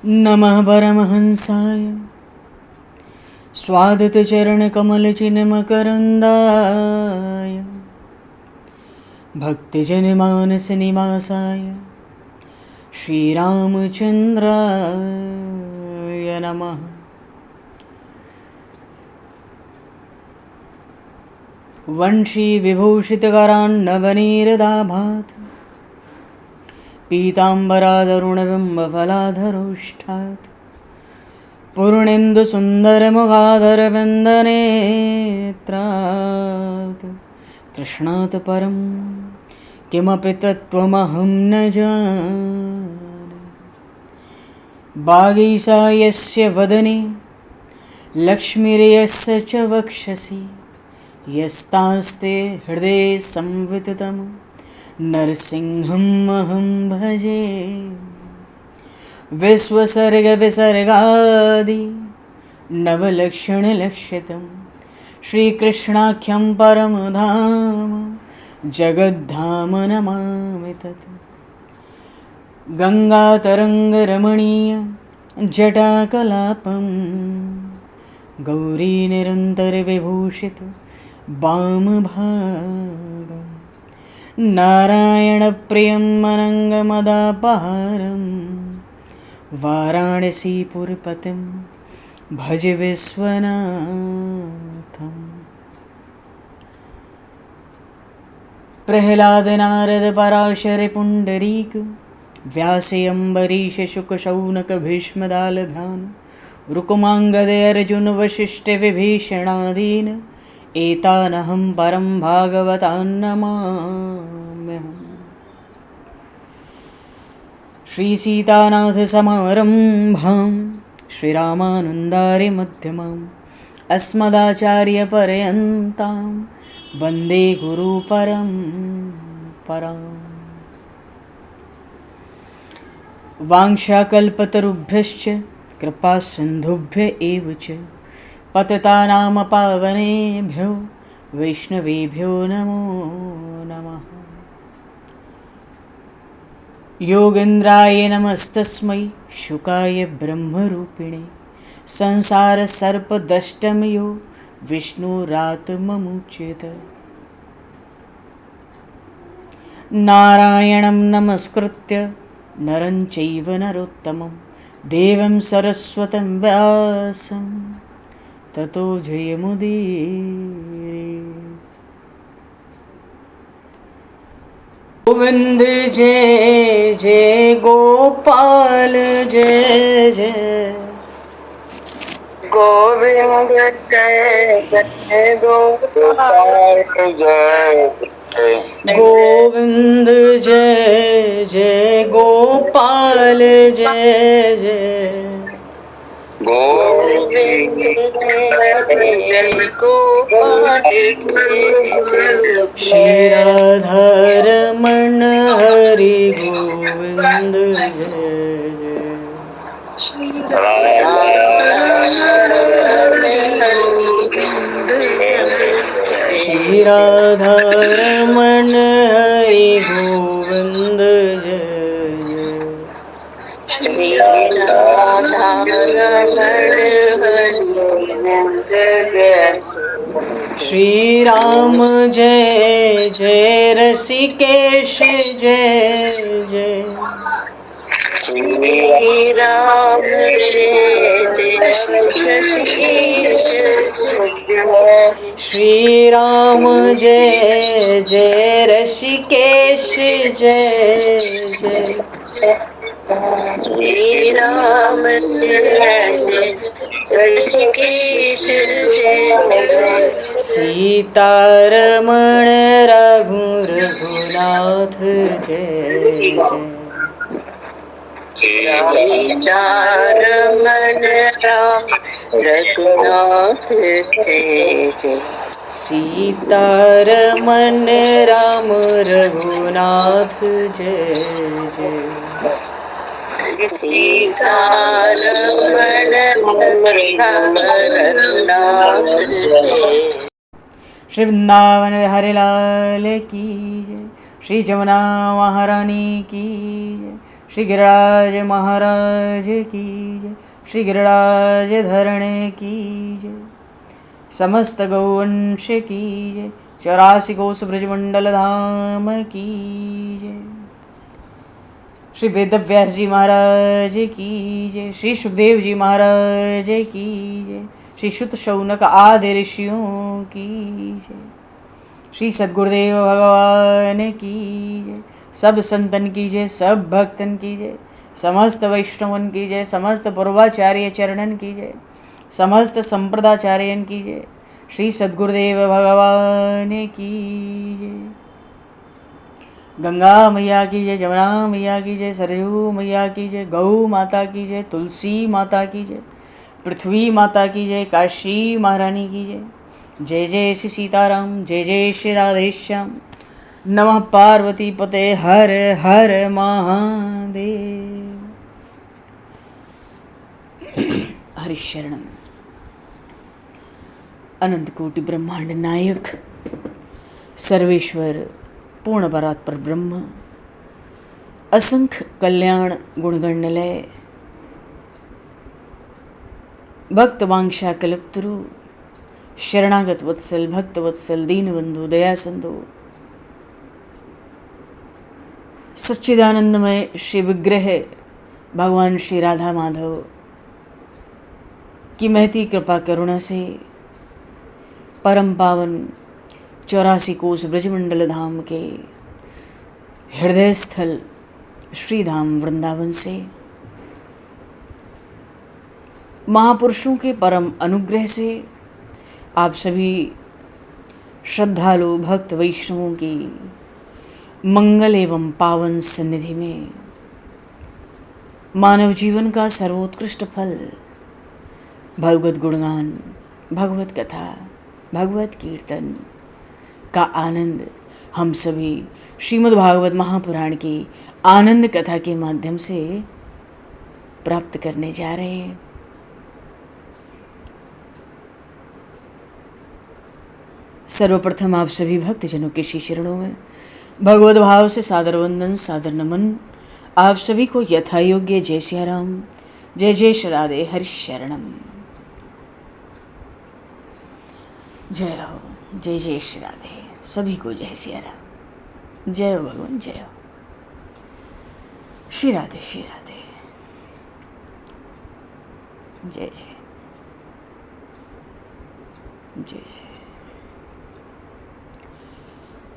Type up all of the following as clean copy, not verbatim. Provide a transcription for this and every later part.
नमः परमहंसाय स्वादतचरणकमलचिन्मकरन्दाय भक्तिजनमानसनिवासाय श्रीरामचन्द्राय नमः। वंशीविभूषितकरान्नवनीरदाभात् पीताम्बरादरुणबिम्बफलाधरोष्ठात् पूर्णेन्दुसुन्दरमुखादरविन्दनेत्रात् कृष्णात् परं किमपि तत्त्वमहं न जाने। वागीशायस्य वदने लक्ष्मीर्यस्य च वक्षसि यस्तास्ते हृदये संविततं नरसिंहम् अहं भजे। विश्वसर्गविसर्गादि नवलक्षणलक्षितं श्रीकृष्णाख्यं परमधाम जगद्धाम नमामि तत्। गङ्गातरङ्गरमणीयं जटाकलापं गौरीनिरन्तरविभूषितं वामभागं नारायणप्रियं अनङ्गमदापहारं वाराणसीपुरपतिं भज विश्वनाथम्। प्रह्लादनारदपराशरपुण्डरीक व्यासयम्बरीशशुकशौनकभीष्मदालभान् रुकुमाङ्गदर्जुनवसिष्ठविभीषणादीन् एतानहं परं भागवतान् नमाम्यहम्। श्रीसीतानाथसमारम्भां श्रीरामानन्दार्यमध्यमाम् अस्मदाचार्यपर्यन्तां वन्दे गुरुपरम्पराम्। वाञ्छाकल्पतरुभ्यश्च कृपासिन्धुभ्य एव च पतितानां पावनेभ्यो वैष्णवेभ्यो नमो नमः। योगेन्द्राय नमस्तस्मै शुकाय ब्रह्मरूपिणे संसारसर्पदष्टमयो विष्णुरात्ममुच्यत। नारायणं नमस्कृत्य नरं चैव नरोत्तमं देवं सरस्वतं व्यासं ततो जयमुदीरये। गोविंद जय जय गोपाल जय जय गोविंद जय जय गोपाल जय गोविंद जय जय गोपाल जय जय गोविंद जय जय गोपाल जय श्री राधारमण हरि गोविंद जय श्री राधारमण हरि गोविंद जय। श्री राम जय जय ऋषिकेश जय जय श्री राम जय जय ऋषिकेश जय। श्री राम जय जय ऋषिकेश जय जय श्री राम जय जय ऋषिकेश जय। सीतारमण रघुनाथ जय जय सीतारमण राम रघुनाथ जय जय। सीतारमण राम रघुनाथ जय जय सीतारमण राम रघुनाथ जय। श्री वृंदावन बिहारी लाल की जय। श्री जमुना महारानी की जय। श्री गिरिराज महाराज की जय, श्री गिरिराज धरणे की जय, समस्त गौवंश की जय, 84 कोस ब्रजमंडल धाम की जय, श्री वेदव्यास जी महाराज की जय, श्री सुखदेव जी महाराज की जय, श्री शुत शौनक आदि ऋषियों की जय, श्री सद्गुरुदेव भगवान की जय, सब संतन की जय, सब भक्तन की जय, समस्त वैष्णवन की जय, समस्त पूर्वाचार्य चरणन की जय, समस्त संप्रदाचार्यन की जय, श्री सद्गुरुदेव भगवान की जय। गंगा मैया की जय, जमुना मैया की जय, सरयू मैया की जय, गौ माता की जय, तुलसी माता की जय, पृथ्वी माता की जय, काशी महारानी की जय। जय जय श्री सीताराम, जय जय श्री राधेश्याम। नमः पार्वती पते हर हर महादेव। हरिशरणम। अनंत कोटि ब्रह्मांड नायक सर्वेश्वर पूर्ण परात्पर ब्रह्म, असंख्य कल्याण गुणगणलय, भक्त वांछा कल्पतरु, शरणागत वत्सल, भक्त वत्सल, दीनबंधु, दया सिंधु, सच्चिदानंदमय श्री विग्रह भगवान श्री राधा माधव की महती कृपा करुणा से परम पावन 84 कोस ब्रजमंडल धाम के हृदय स्थल श्री धाम वृंदावन से महापुरुषों के परम अनुग्रह से आप सभी श्रद्धालु भक्त वैष्णवों की मंगल एवं पावन सन्निधि में मानव जीवन का सर्वोत्कृष्ट फल भगवत गुणगान, भगवत कथा, भगवत कीर्तन का आनंद हम सभी श्रीमद् भागवत महापुराण की आनंद कथा के माध्यम से प्राप्त करने जा रहे हैं। सर्वप्रथम आप सभी भक्तजनों के श्री चरणों में भगवत भाव से सादर वंदन, सादर नमन। आप सभी को यथा योग्य जय सिया राम, जय जय श्री राधे, हरि शरणम। जय हो, जय जय श्री राधे, सभी को जय सिया राम, जय हो भगवान, जय हो श्री राधे, श्री राधे, जय जय जय जय।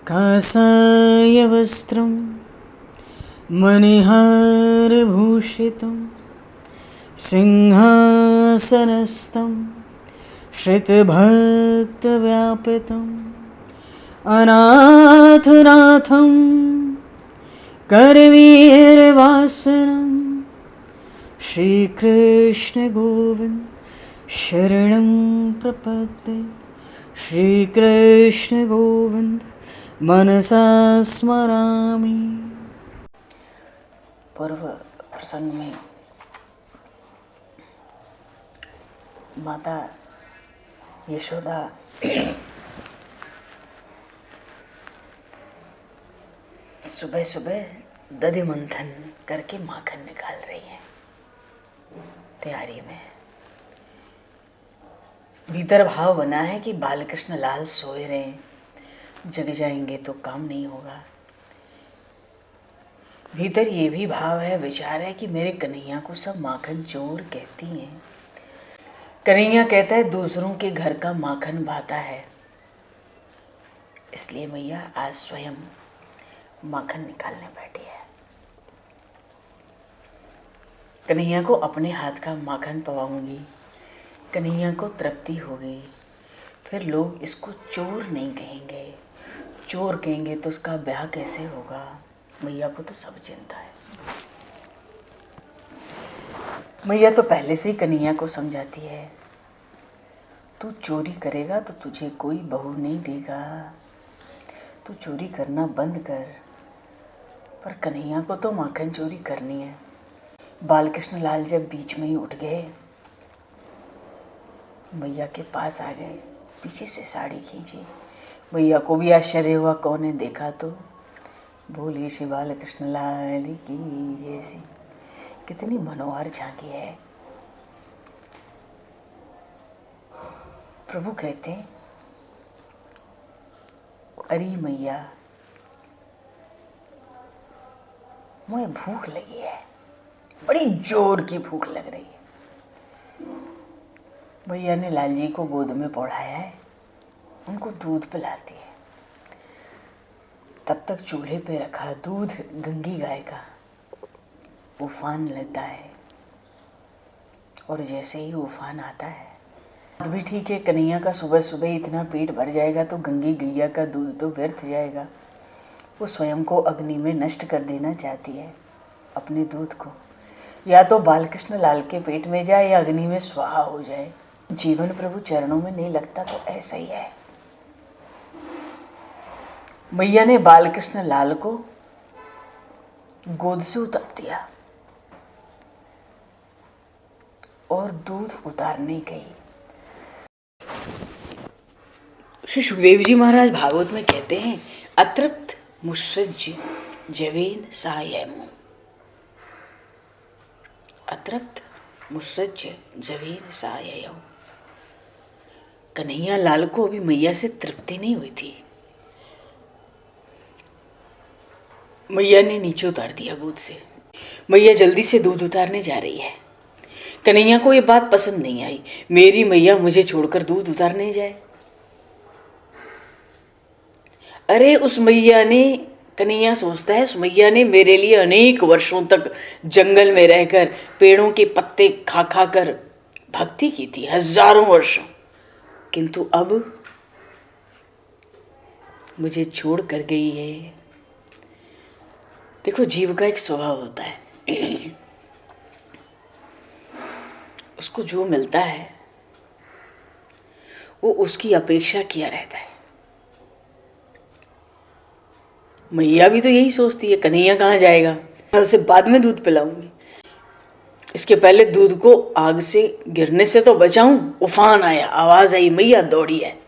कासाय वस्त्रं मणिहारभूषितं सिंहासनस्थं श्रितभक्तव्यापितम् अनाथनाथं करवीरवासनं श्रीकृष्ण गोविंद शरणं प्रपद्ये। श्रीकृष्ण गोविंद मनसा स्मरामि। पूर्व प्रसंग में माता यशोदा सुबह सुबह दधि मंथन करके माखन निकाल रही है। तैयारी में भीतर भाव बना है कि बालकृष्ण लाल सोए रहे, जग जाएंगे तो काम नहीं होगा। भीतर ये भी भाव है, विचार है कि मेरे कन्हैया को सब माखन चोर कहती हैं। कन्हैया कहता है दूसरों के घर का माखन भाता है, इसलिए मैया आज स्वयं माखन निकालने बैठी है। कन्हैया को अपने हाथ का माखन पवाऊंगी, कन्हैया को तृप्ति होगी, फिर लोग इसको चोर नहीं कहेंगे। चोर कहेंगे तो उसका ब्याह कैसे होगा। मैया को तो सब चिंता है। मैया तो पहले से ही कन्हैया को समझाती है, तू चोरी करेगा तो तुझे कोई बहू नहीं देगा, तू चोरी करना बंद कर। पर कन्हैया को तो माखन चोरी करनी है। बालकृष्ण लाल जब बीच में ही उठ गए, मैया के पास आ गए, पीछे से साड़ी खींची। मैया को भी आश्चर्य हुआ, कौन है देखा तो बोलिए श्री बालकृष्ण लाल की जैसी। कितनी मनोहर झांकी है। प्रभु कहते हैं, अरे मैया मुझे भूख लगी है, बड़ी जोर की भूख लग रही है। मैया ने लाल जी को गोद में पौड़ाया है, उनको दूध पिलाती है। तब तक चूल्हे पे रखा दूध गंगी गाय का उफान लेता है, और जैसे ही उफान आता है, बात भी ठीक है, कन्हैया का सुबह सुबह इतना पेट भर जाएगा तो गंगी गैया का दूध तो व्यर्थ जाएगा। वो स्वयं को अग्नि में नष्ट कर देना चाहती है अपने दूध को। या तो बालकृष्ण लाल के पेट में जाए या अग्नि में स्वाहा हो जाए। जीवन प्रभु चरणों में नहीं लगता तो ऐसा ही है। मैया ने बालकृष्ण लाल को गोद से उतार दिया और दूध उतारने गई। श्री सुखदेव जी महाराज भागवत में कहते हैं, अतृप्त मुसृज्य जवेन सायमो। अतृप्त मुसृज्य जवेन साययो। कन्हैया लाल को अभी मैया से तृप्ति नहीं हुई थी। मैया ने नीचे उतार दिया गोद से। मैया जल्दी से दूध उतारने जा रही है। कन्हैया को ये बात पसंद नहीं आई, मेरी मैया मुझे छोड़कर दूध उतारने जाए। अरे उस मैया ने, कन्हैया सोचता है, उस मैया ने मेरे लिए अनेक वर्षों तक जंगल में रहकर पेड़ों के पत्ते खा खा कर भक्ति की थी, हजारों वर्षों, किंतु अब मुझे छोड़ कर गई है। देखो, जीव का एक स्वभाव होता है, उसको जो मिलता है वो उसकी अपेक्षा किया रहता है। मैया भी तो यही सोचती है, कन्हैया कहाँ जाएगा, मैं उसे बाद में दूध पिलाऊंगी, इसके पहले दूध को आग से गिरने से तो बचाऊं। उफान आया, आवाज आई, मैया दौड़ी है,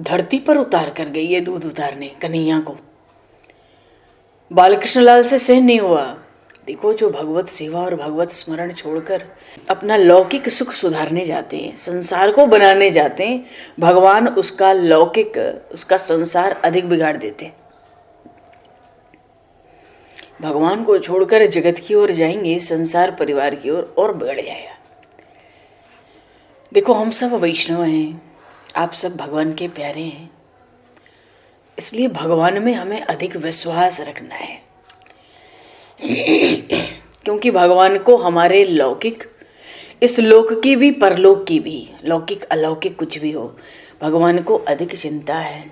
धरती पर उतार कर गई है दूध उतारने कन्हैया को। बालकृष्ण लाल से सहन नहीं हुआ। देखो, जो भगवत सेवा और भगवत स्मरण छोड़कर अपना लौकिक सुख सुधारने जाते हैं, संसार को बनाने जाते हैं, भगवान उसका लौकिक, उसका संसार अधिक बिगाड़ देते हैं। भगवान को छोड़कर जगत की ओर जाएंगे, संसार परिवार की ओर और बिगड़ जाएगा। देखो, हम सब वैष्णव हैं, आप सब भगवान के प्यारे हैं, इसलिए भगवान में हमें अधिक विश्वास रखना है। क्योंकि भगवान को हमारे लौकिक, इस लोक की भी परलोक की भी, लौकिक अलौकिक कुछ भी हो, भगवान को अधिक चिंता है।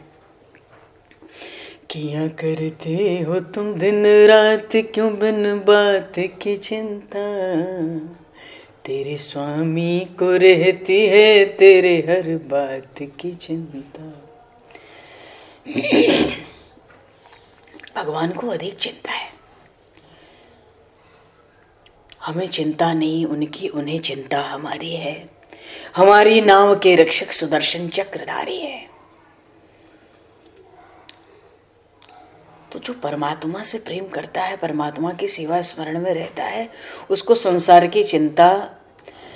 किया करते हो तुम दिन रात, क्यों बिन बात की चिंता, तेरे स्वामी को रहती है तेरे हर बात की चिंता। भगवान को अधिक चिंता है, हमें चिंता नहीं उनकी, उन्हें चिंता हमारी है। हमारी नाव के रक्षक सुदर्शन चक्रधारी है। तो जो परमात्मा से प्रेम करता है, परमात्मा की सेवा स्मरण में रहता है, उसको संसार की चिंता,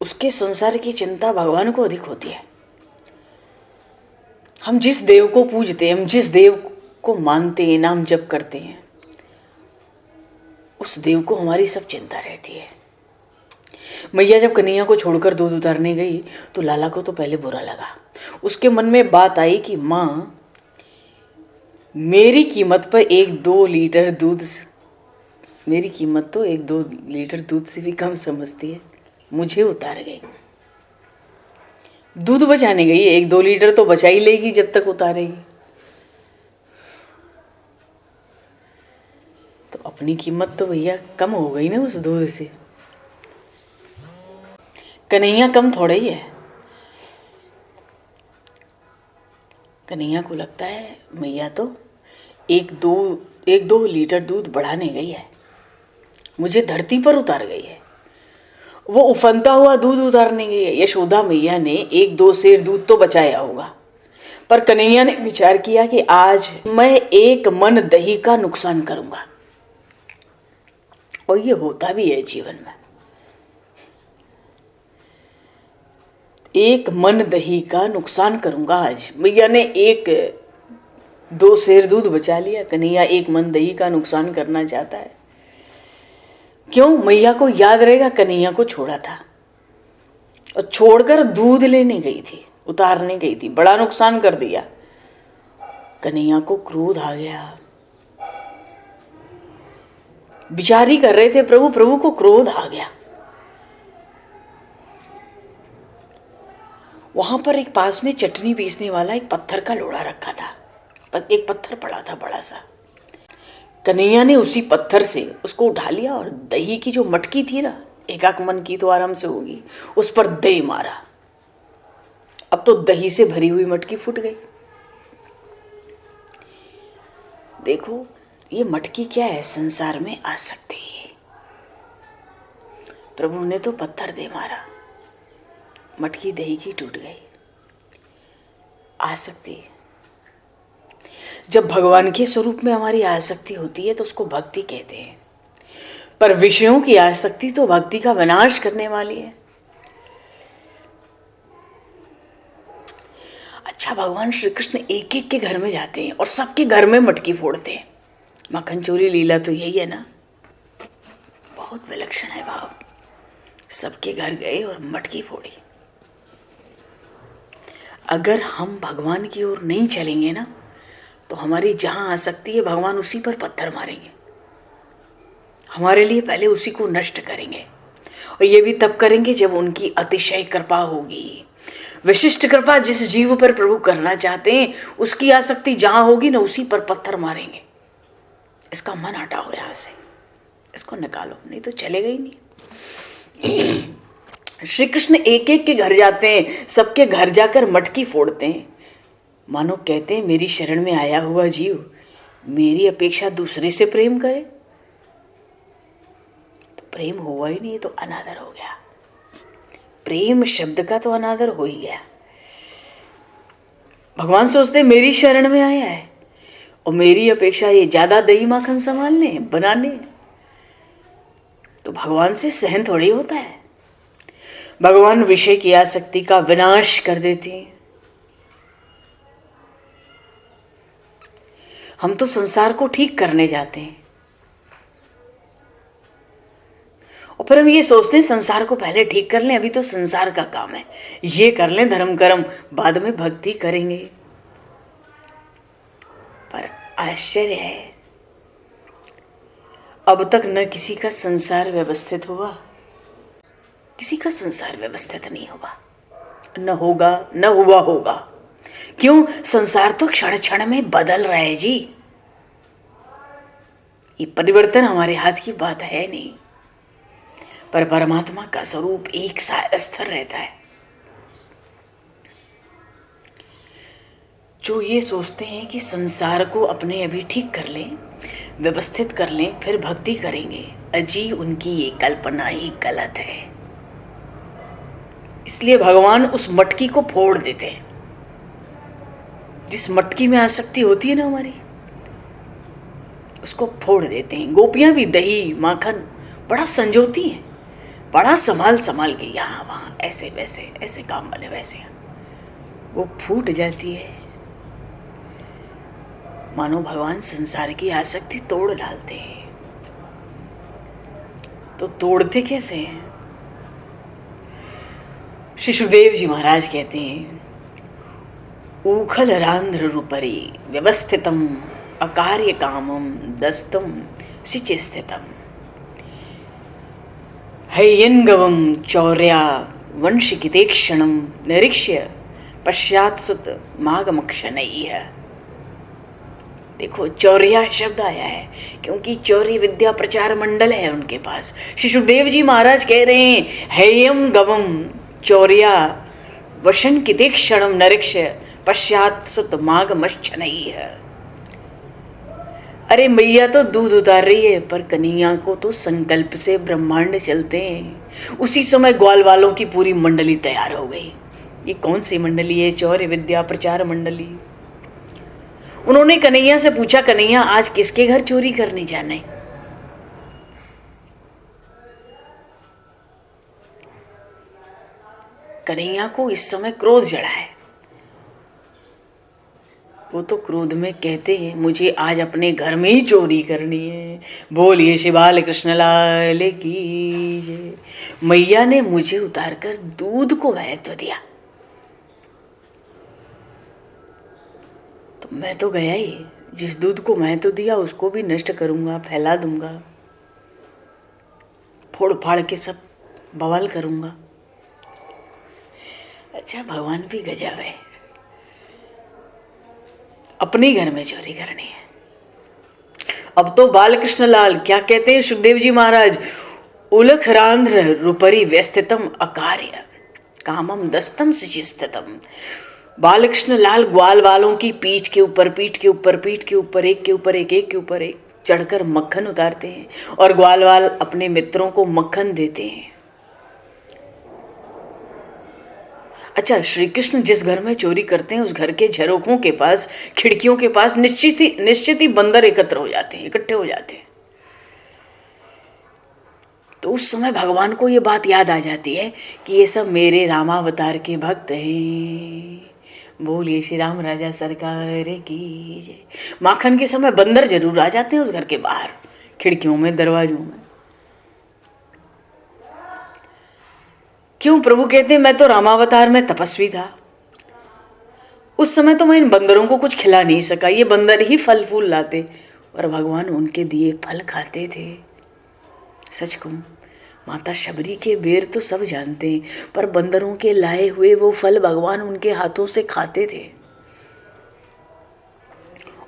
उसके संसार की चिंता भगवान को अधिक होती है। हम जिस देव को पूजते हैं, हम जिस देव को मानते हैं, नाम जप करते हैं, उस देव को हमारी सब चिंता रहती है। मैया जब कन्हैया को छोड़कर दूध उतारने गई तो लाला को तो पहले बुरा लगा। उसके मन में बात आई कि माँ मेरी कीमत पर 1-2 लीटर दूध, मेरी कीमत तो 1-2 लीटर दूध से भी कम समझती है, मुझे उतार गई। दूध बचाने गई, 1-2 लीटर तो बचा ही लेगी जब तक उतारेगी। तो अपनी कीमत तो भैया कम हो गई ना उस दूध से। कन्हैया कम थोड़ा ही है। कन्हैया को लगता है मैया तो 1-2 लीटर दूध बढ़ाने गई है, मुझे धरती पर उतार गई है। वो उफनता हुआ दूध उतारने गई है। यशोदा मैया ने 1-2 सेर दूध तो बचाया होगा, पर कन्हैया ने विचार किया कि आज मैं एक मन दही का नुकसान करूंगा, और ये होता भी है जीवन में। एक मन दही का नुकसान करूंगा आज। मैया ने एक 2 सेर दूध बचा लिया, कन्हैया एक मन दही का नुकसान करना चाहता है। क्यों? मैया को याद रहेगा कन्हैया को छोड़ा था और छोड़कर दूध लेने गई थी, उतारने गई थी, बड़ा नुकसान कर दिया। कन्हैया को क्रोध आ गया। विचार ही कर रहे थे प्रभु, प्रभु को क्रोध आ गया। वहां पर एक पास में चटनी पीसने वाला एक पत्थर का लोढ़ा रखा था, एक पत्थर पड़ा था बड़ा सा। कन्हैया ने उसी पत्थर से उसको उठा लिया और दही की जो मटकी थी ना, एकाक मन की तो आराम से होगी, उस पर दे मारा। अब तो दही से भरी हुई मटकी फूट गई। देखो ये मटकी क्या है? संसार में आसक्ति। प्रभु ने तो पत्थर दे मारा, मटकी दही की टूट गई। आसक्ति। जब भगवान के स्वरूप में हमारी आसक्ति होती है तो उसको भक्ति कहते हैं, पर विषयों की आसक्ति तो भक्ति का विनाश करने वाली है। अच्छा, भगवान श्री कृष्ण एक एक के घर में जाते हैं और सबके घर में मटकी फोड़ते हैं। माखन चोरी लीला तो यही है ना, बहुत विलक्षण है भाव। सबके घर गए और मटकी फोड़ी। अगर हम भगवान की ओर नहीं चलेंगे ना, तो हमारी जहां आसक्ति है भगवान उसी पर पत्थर मारेंगे। हमारे लिए पहले उसी को नष्ट करेंगे, और ये भी तब करेंगे जब उनकी अतिशय कृपा होगी। विशिष्ट कृपा जिस जीव पर प्रभु करना चाहते हैं, उसकी आसक्ति जहां होगी ना, उसी पर पत्थर मारेंगे। इसका मन हटाओ यहां से, इसको निकालो, नहीं तो चलेगा ही नहीं। श्री कृष्ण एक एक के घर जाते हैं, सबके घर जाकर मटकी फोड़ते हैं। मानो कहते हैं मेरी शरण में आया हुआ जीव मेरी अपेक्षा दूसरे से प्रेम करे, तो प्रेम हुआ ही नहीं, तो अनादर हो गया। प्रेम शब्द का तो अनादर हो ही गया। भगवान सोचते मेरी शरण में आया है और मेरी अपेक्षा ये ज्यादा दही माखन संभालने बनाने, तो भगवान से सहन थोड़ी होता है। भगवान विषय की आसक्ति का विनाश कर देते हैं। हम तो संसार को ठीक करने जाते हैं और फिर हम ये सोचते हैं संसार को पहले ठीक कर लें, अभी तो संसार का काम है, ये कर लें धर्म कर्म, बाद में भक्ति करेंगे। पर आश्चर्य है, अब तक न किसी का संसार व्यवस्थित हुआ, किसी का संसार व्यवस्थित नहीं हुआ, न होगा, न हुआ होगा। क्यों? संसार तो क्षण क्षण में बदल रहा है जी। ये परिवर्तन हमारे हाथ की बात है नहीं, पर परमात्मा का स्वरूप एक सा स्थिर रहता है। जो ये सोचते हैं कि संसार को अपने अभी ठीक कर लें, व्यवस्थित कर लें, फिर भक्ति करेंगे, अजी उनकी ये कल्पना ही गलत है। इसलिए भगवान उस मटकी को फोड़ देते हैं। जिस मटकी में आसक्ति होती है ना हमारी, उसको फोड़ देते हैं। गोपियां भी दही माखन बड़ा संजोती हैं, बड़ा संभाल संभाल के, यहाँ वहाँ ऐसे वैसे, ऐसे काम बने वैसे, वो फूट जाती है। मानो भगवान संसार की आसक्ति तोड़ डालते हैं। तो तोड़ते कैसे हैं? श्री सुखदेव जी महाराज कहते हैं, ऊखल रांध्र रूपरी व्यवस्थितम अकार्य कामम दस्तम सिचे स्थितम हैयंगवम चौर्या वंशिकितेक्षणम निरीक्ष्य पश्चात्सुत मागमक्षणैः। देखो चौर्या शब्द आया है क्योंकि चौर्य विद्या प्रचार मंडल है उनके पास। श्री सुखदेव जी महाराज कह रहे हैं, हैयम गवम चौर्या वशन कितेक्षणम निरीक्ष्य पश्चात्सुत मागमक्षणैः। अरे मैया तो दूध उतार रही है, पर कन्हैया को तो संकल्प से ब्रह्मांड चलते हैं। उसी समय ग्वाल वालों की पूरी मंडली तैयार हो गई। ये कौन सी मंडली है? चौर्य विद्या प्रचार मंडली। उन्होंने कन्हैया से पूछा, कन्हैया आज किसके घर चोरी करने जाना है? कन्हैया को इस समय क्रोध चढ़ा है। वो तो क्रोध में कहते हैं, मुझे आज अपने घर में ही चोरी करनी है। बोलिए श्री बाल कृष्ण लाल की जय। मैया ने मुझे उतारकर दूध को महत्व दिया, तो मैं तो गया ही। जिस दूध को महत्व दिया उसको भी नष्ट करूंगा, फैला दूंगा, फोड़ फाड़ के सब बवाल करूंगा। अच्छा, भगवान भी गजब है, अपने घर में चोरी करनी है। अब तो बालकृष्ण लाल क्या कहते हैं सुखदेव जी महाराज, उलख रांध्र रूपरी व्यस्तितम अकार्य कामम दस्तम सिचिस्ततम। बालकृष्ण लाल ग्वाल वालों की पीठ के ऊपर पीठ के ऊपर पीठ के ऊपर एक के ऊपर एक के ऊपर एक चढ़कर मक्खन उतारते हैं और ग्वाल वाल अपने मित्रों को मक्खन देते हैं। अच्छा, श्री कृष्ण जिस घर में चोरी करते हैं उस घर के झरोखों के पास, खिड़कियों के पास निश्चित ही बंदर एकत्र हो जाते हैं, इकट्ठे हो जाते हैं। तो उस समय भगवान को ये बात याद आ जाती है कि ये सब मेरे रामावतार के भक्त हैं। बोलिए श्री राम राजा सरकार की जय। माखन के समय बंदर जरूर आ जाते हैं उस घर के बाहर, खिड़कियों में, दरवाजों में। क्यों? प्रभु कहते हैं मैं तो रामावतार में तपस्वी था, उस समय तो मैं इन बंदरों को कुछ खिला नहीं सका, ये बंदर ही फल फूल लाते और भगवान उनके दिए फल खाते थे। सच कहूं, माता शबरी के बेर तो सब जानते हैं, पर बंदरों के लाए हुए वो फल भगवान उनके हाथों से खाते थे।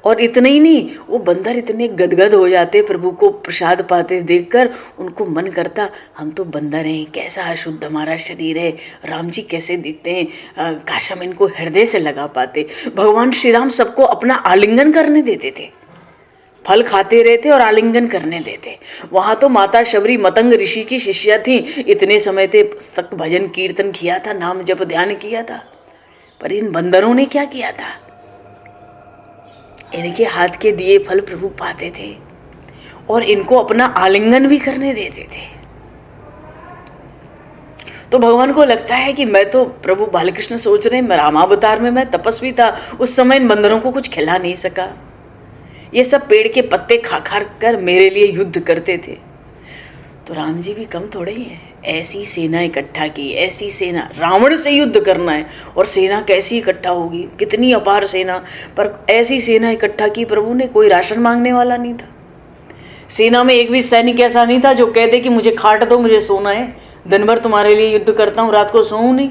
और इतना ही नहीं, वो बंदर इतने गदगद हो जाते प्रभु को प्रसाद पाते देखकर, उनको मन करता हम तो बंदर हैं, कैसा अशुद्ध हमारा शरीर है, राम जी कैसे दिखते हैं, काश हम इनको हृदय से लगा पाते। भगवान श्री राम सबको अपना आलिंगन करने देते थे, फल खाते रहते और आलिंगन करने देते। वहां तो माता शबरी मतंग ऋषि की शिष्या थी, इतने समय तक भजन कीर्तन किया था, नाम जप ध्यान किया था, पर इन बंदरों ने क्या किया था? इनके हाथ के दिए फल प्रभु पाते थे और इनको अपना आलिंगन भी करने देते थे। तो भगवान को लगता है कि मैं तो, प्रभु बालकृष्ण सोच रहे हैं, रामावतार में मैं तपस्वी था, उस समय इन बंदरों को कुछ खिला नहीं सका, ये सब पेड़ के पत्ते खा खा कर मेरे लिए युद्ध करते थे। तो राम जी भी कम थोड़े ही हैं, ऐसी सेना इकट्ठा की, ऐसी सेना, रावण से युद्ध करना है और सेना कैसी इकट्ठा होगी, कितनी अपार सेना, पर ऐसी सेना इकट्ठा की प्रभु ने, कोई राशन मांगने वाला नहीं था। सेना में एक भी सैनिक ऐसा नहीं था जो कह दे कि मुझे खाट दो, मुझे सोना है, दिन भर तुम्हारे लिए युद्ध करता हूँ, रात को सोऊं नहीं,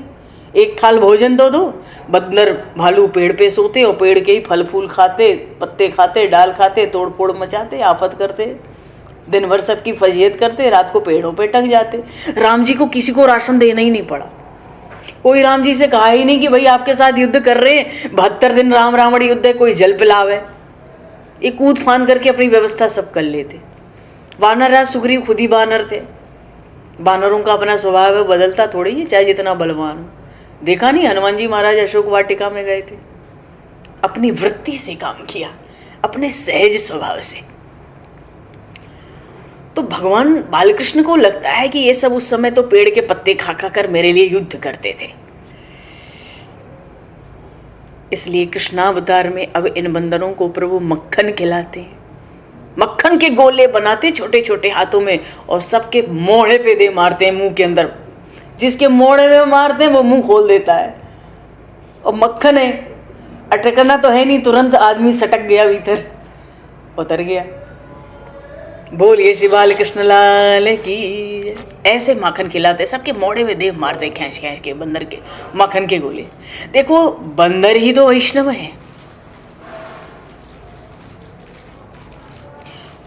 एक थाल भोजन तो दो। बंदर भालू पेड़ पे सोते और पेड़ के ही फल फूल खाते, पत्ते खाते, डाल खाते, तोड़ फोड़ मचाते, आफत करते, दिन भर सबकी फजीयत करते, रात को पेड़ों पे टक जाते। राम जी को किसी को राशन देना ही नहीं पड़ा, कोई राम जी से कहा ही नहीं कि भाई आपके साथ युद्ध कर रहे हैं, 72 दिन राम रावण युद्ध है, कोई जल पिलावे। ये कूद फांद करके अपनी व्यवस्था सब कर लेते। वानर राज सुग्रीव खुद ही बानर थे, बानरों का अपना स्वभाव है, बदलता थोड़ी है, चाहे जितना बलवान हो। देखा नहीं, हनुमान जी महाराज अशोक वाटिका में गए थे, अपनी वृत्ति से काम किया, अपने सहज स्वभाव से। तो भगवान बालकृष्ण को लगता है कि ये सब उस समय तो पेड़ के पत्ते खा खा कर मेरे लिए युद्ध करते थे, इसलिए कृष्णावतार में अब इन बंदरों को प्रभु मक्खन खिलाते हैं, मक्खन के गोले बनाते छोटे छोटे हाथों में और सबके मोड़े पे दे मारते हैं, मुंह के अंदर। जिसके मोड़े में मारते हैं वो मुंह खोल देता है, और मक्खन है, अटकना तो है नहीं, तुरंत आदमी सटक गया भीतर, उतर गया। बोलिए श्री बाल कृष्ण लाल की। ऐसे माखन खिलाते, सबके मोड़े में देव मारते खींच खींच के बंदर के माखन के गोले। देखो, बंदर ही तो वैष्णव है।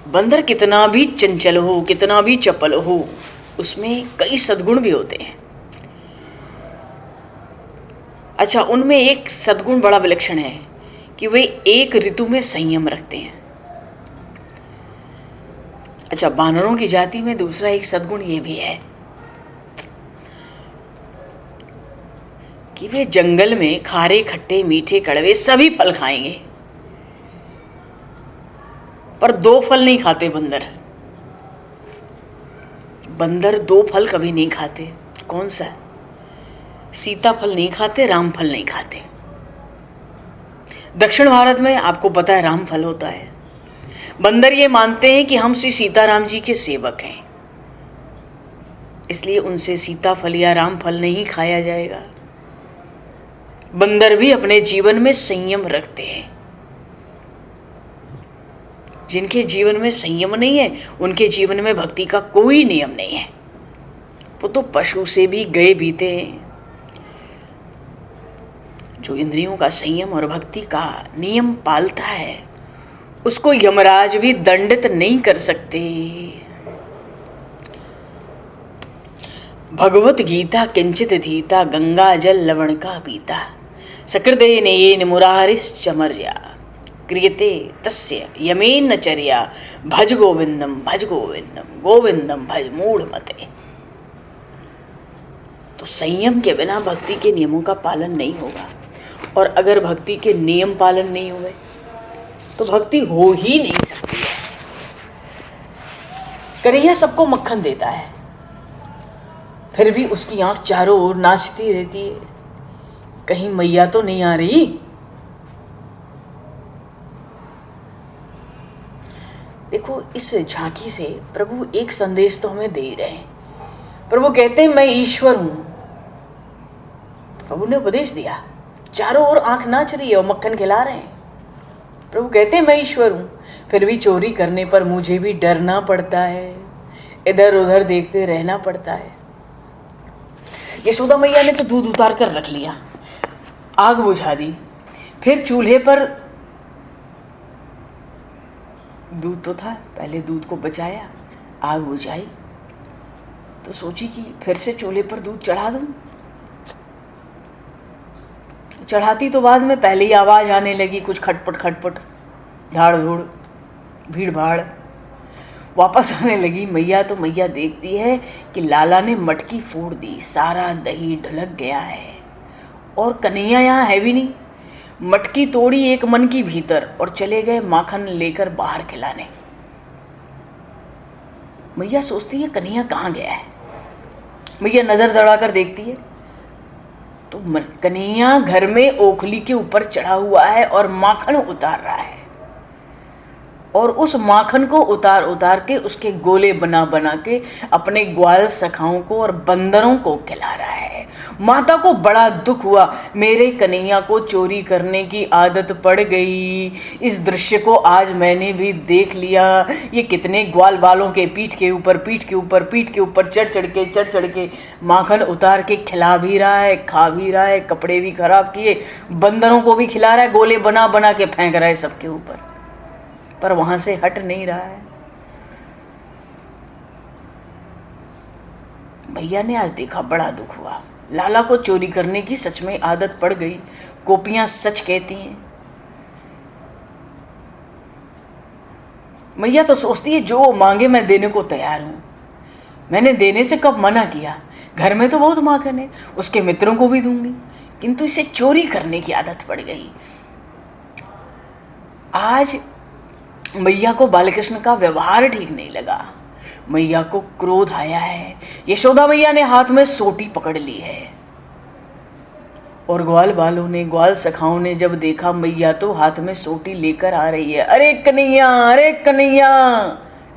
बंदर कितना भी चंचल हो, कितना भी चपल हो, उसमें कई सद्गुण भी होते हैं। अच्छा, उनमें एक सद्गुण बड़ा विलक्षण है कि वे एक ऋतु में संयम रखते हैं। अच्छा, बानरों की जाति में दूसरा एक सद्गुण ये भी है कि वे जंगल में खारे खट्टे मीठे कड़वे सभी फल खाएंगे, पर 2 फल नहीं खाते बंदर। बंदर 2 फल कभी नहीं खाते। कौन सा? सीताफल नहीं खाते, रामफल नहीं खाते। दक्षिण भारत में आपको पता है रामफल होता है। बंदर ये मानते हैं कि हम श्री सीताराम जी के सेवक हैं, इसलिए उनसे सीताफल या रामफल नहीं खाया जाएगा। बंदर भी अपने जीवन में संयम रखते हैं। जिनके जीवन में संयम नहीं है, उनके जीवन में भक्ति का कोई नियम नहीं है। वो तो पशु से भी गए बीते हैं। जो इंद्रियों का संयम और भक्ति का नियम पालता है, उसको यमराज भी दंडित नहीं कर सकते। भगवत गीता किंचित धीता, गंगा जल लवण का पीता। सकृदेन येन मुरारिश्चमर्या, क्रियते तस्य यमेन चर्या। भज गोविंदम भज गोविंदम, गोविंदम भज मूढ़मते। तो संयम के बिना भक्ति के नियमों का पालन नहीं होगा, और अगर भक्ति के नियम पालन नहीं हुए तो भक्ति हो ही नहीं सकती है। कन्हैया सबको मक्खन देता है, फिर भी उसकी आंख चारों ओर नाचती रहती है, कहीं मैया तो नहीं आ रही। देखो, इस झांकी से प्रभु एक संदेश तो हमें दे ही रहे हैं। प्रभु कहते हैं मैं ईश्वर हूं। प्रभु ने उपदेश दिया, चारों ओर आंख नाच रही है और मक्खन खिला रहे हैं। प्रभु कहते हैं मैं ईश्वर हूं, फिर भी चोरी करने पर मुझे भी डरना पड़ता है, इधर उधर देखते रहना पड़ता है। यशोदा मैया ने तो दूध उतार कर रख लिया, आग बुझा दी, फिर चूल्हे पर दूध तो था, पहले दूध को बचाया, आग बुझाई, तो सोची कि फिर से चूल्हे पर दूध चढ़ा दूं। चढ़ाती तो बाद में पहले ही आवाज़ आने लगी, कुछ खटपट खटपट, झाड़ धूड़, भीड़ भाड़। वापस आने लगी मैया, तो मैया देखती है कि लाला ने मटकी फोड़ दी, सारा दही ढलक गया है, और कन्हैया यहाँ है भी नहीं। मटकी तोड़ी एक मन की भीतर और चले गए माखन लेकर बाहर खिलाने। मैया सोचती है कन्हैया कहाँ गया है। मैया नजर दौड़ाकर देखती है तो कन्हैया घर में ओखली के ऊपर चढ़ा हुआ है और माखन उतार रहा है, और उस माखन को उतार उतार के उसके गोले बना बना के अपने ग्वाल सखाओं को और बंदरों को खिला रहा है। माता को बड़ा दुख हुआ, मेरे कन्हैया को चोरी करने की आदत पड़ गई। इस दृश्य को आज मैंने भी देख लिया। ये कितने ग्वाल बालों के पीठ के ऊपर पीठ के ऊपर पीठ के ऊपर चढ़ चढ़ के माखन उतार के खिला भी रहा है, खा भी रहा है, कपड़े भी खराब किए, बंदरों को भी खिला रहा है, गोले बना बना के फेंक रहा है सबके ऊपर, पर वहां से हट नहीं रहा है। भैया ने आज देखा, बड़ा दुख हुआ। लाला को चोरी करने की सच में आदत पड़ गई। गोपियां सच कहती हैं। मैया तो सोचती है जो मांगे मैं देने को तैयार हूं। मैंने देने से कब मना किया? घर में तो बहुत माखन है, उसके मित्रों को भी दूंगी, किंतु इसे चोरी करने की आदत पड़ गई। आज मैया को बालकृष्ण का व्यवहार ठीक नहीं लगा। मैया को क्रोध आया है। यशोदा मैया ने हाथ में सोटी पकड़ ली है, और ग्वाल बालों ने, ग्वाल सखाओं ने जब देखा मैया तो हाथ में सोटी लेकर आ रही है, अरे कन्हैया,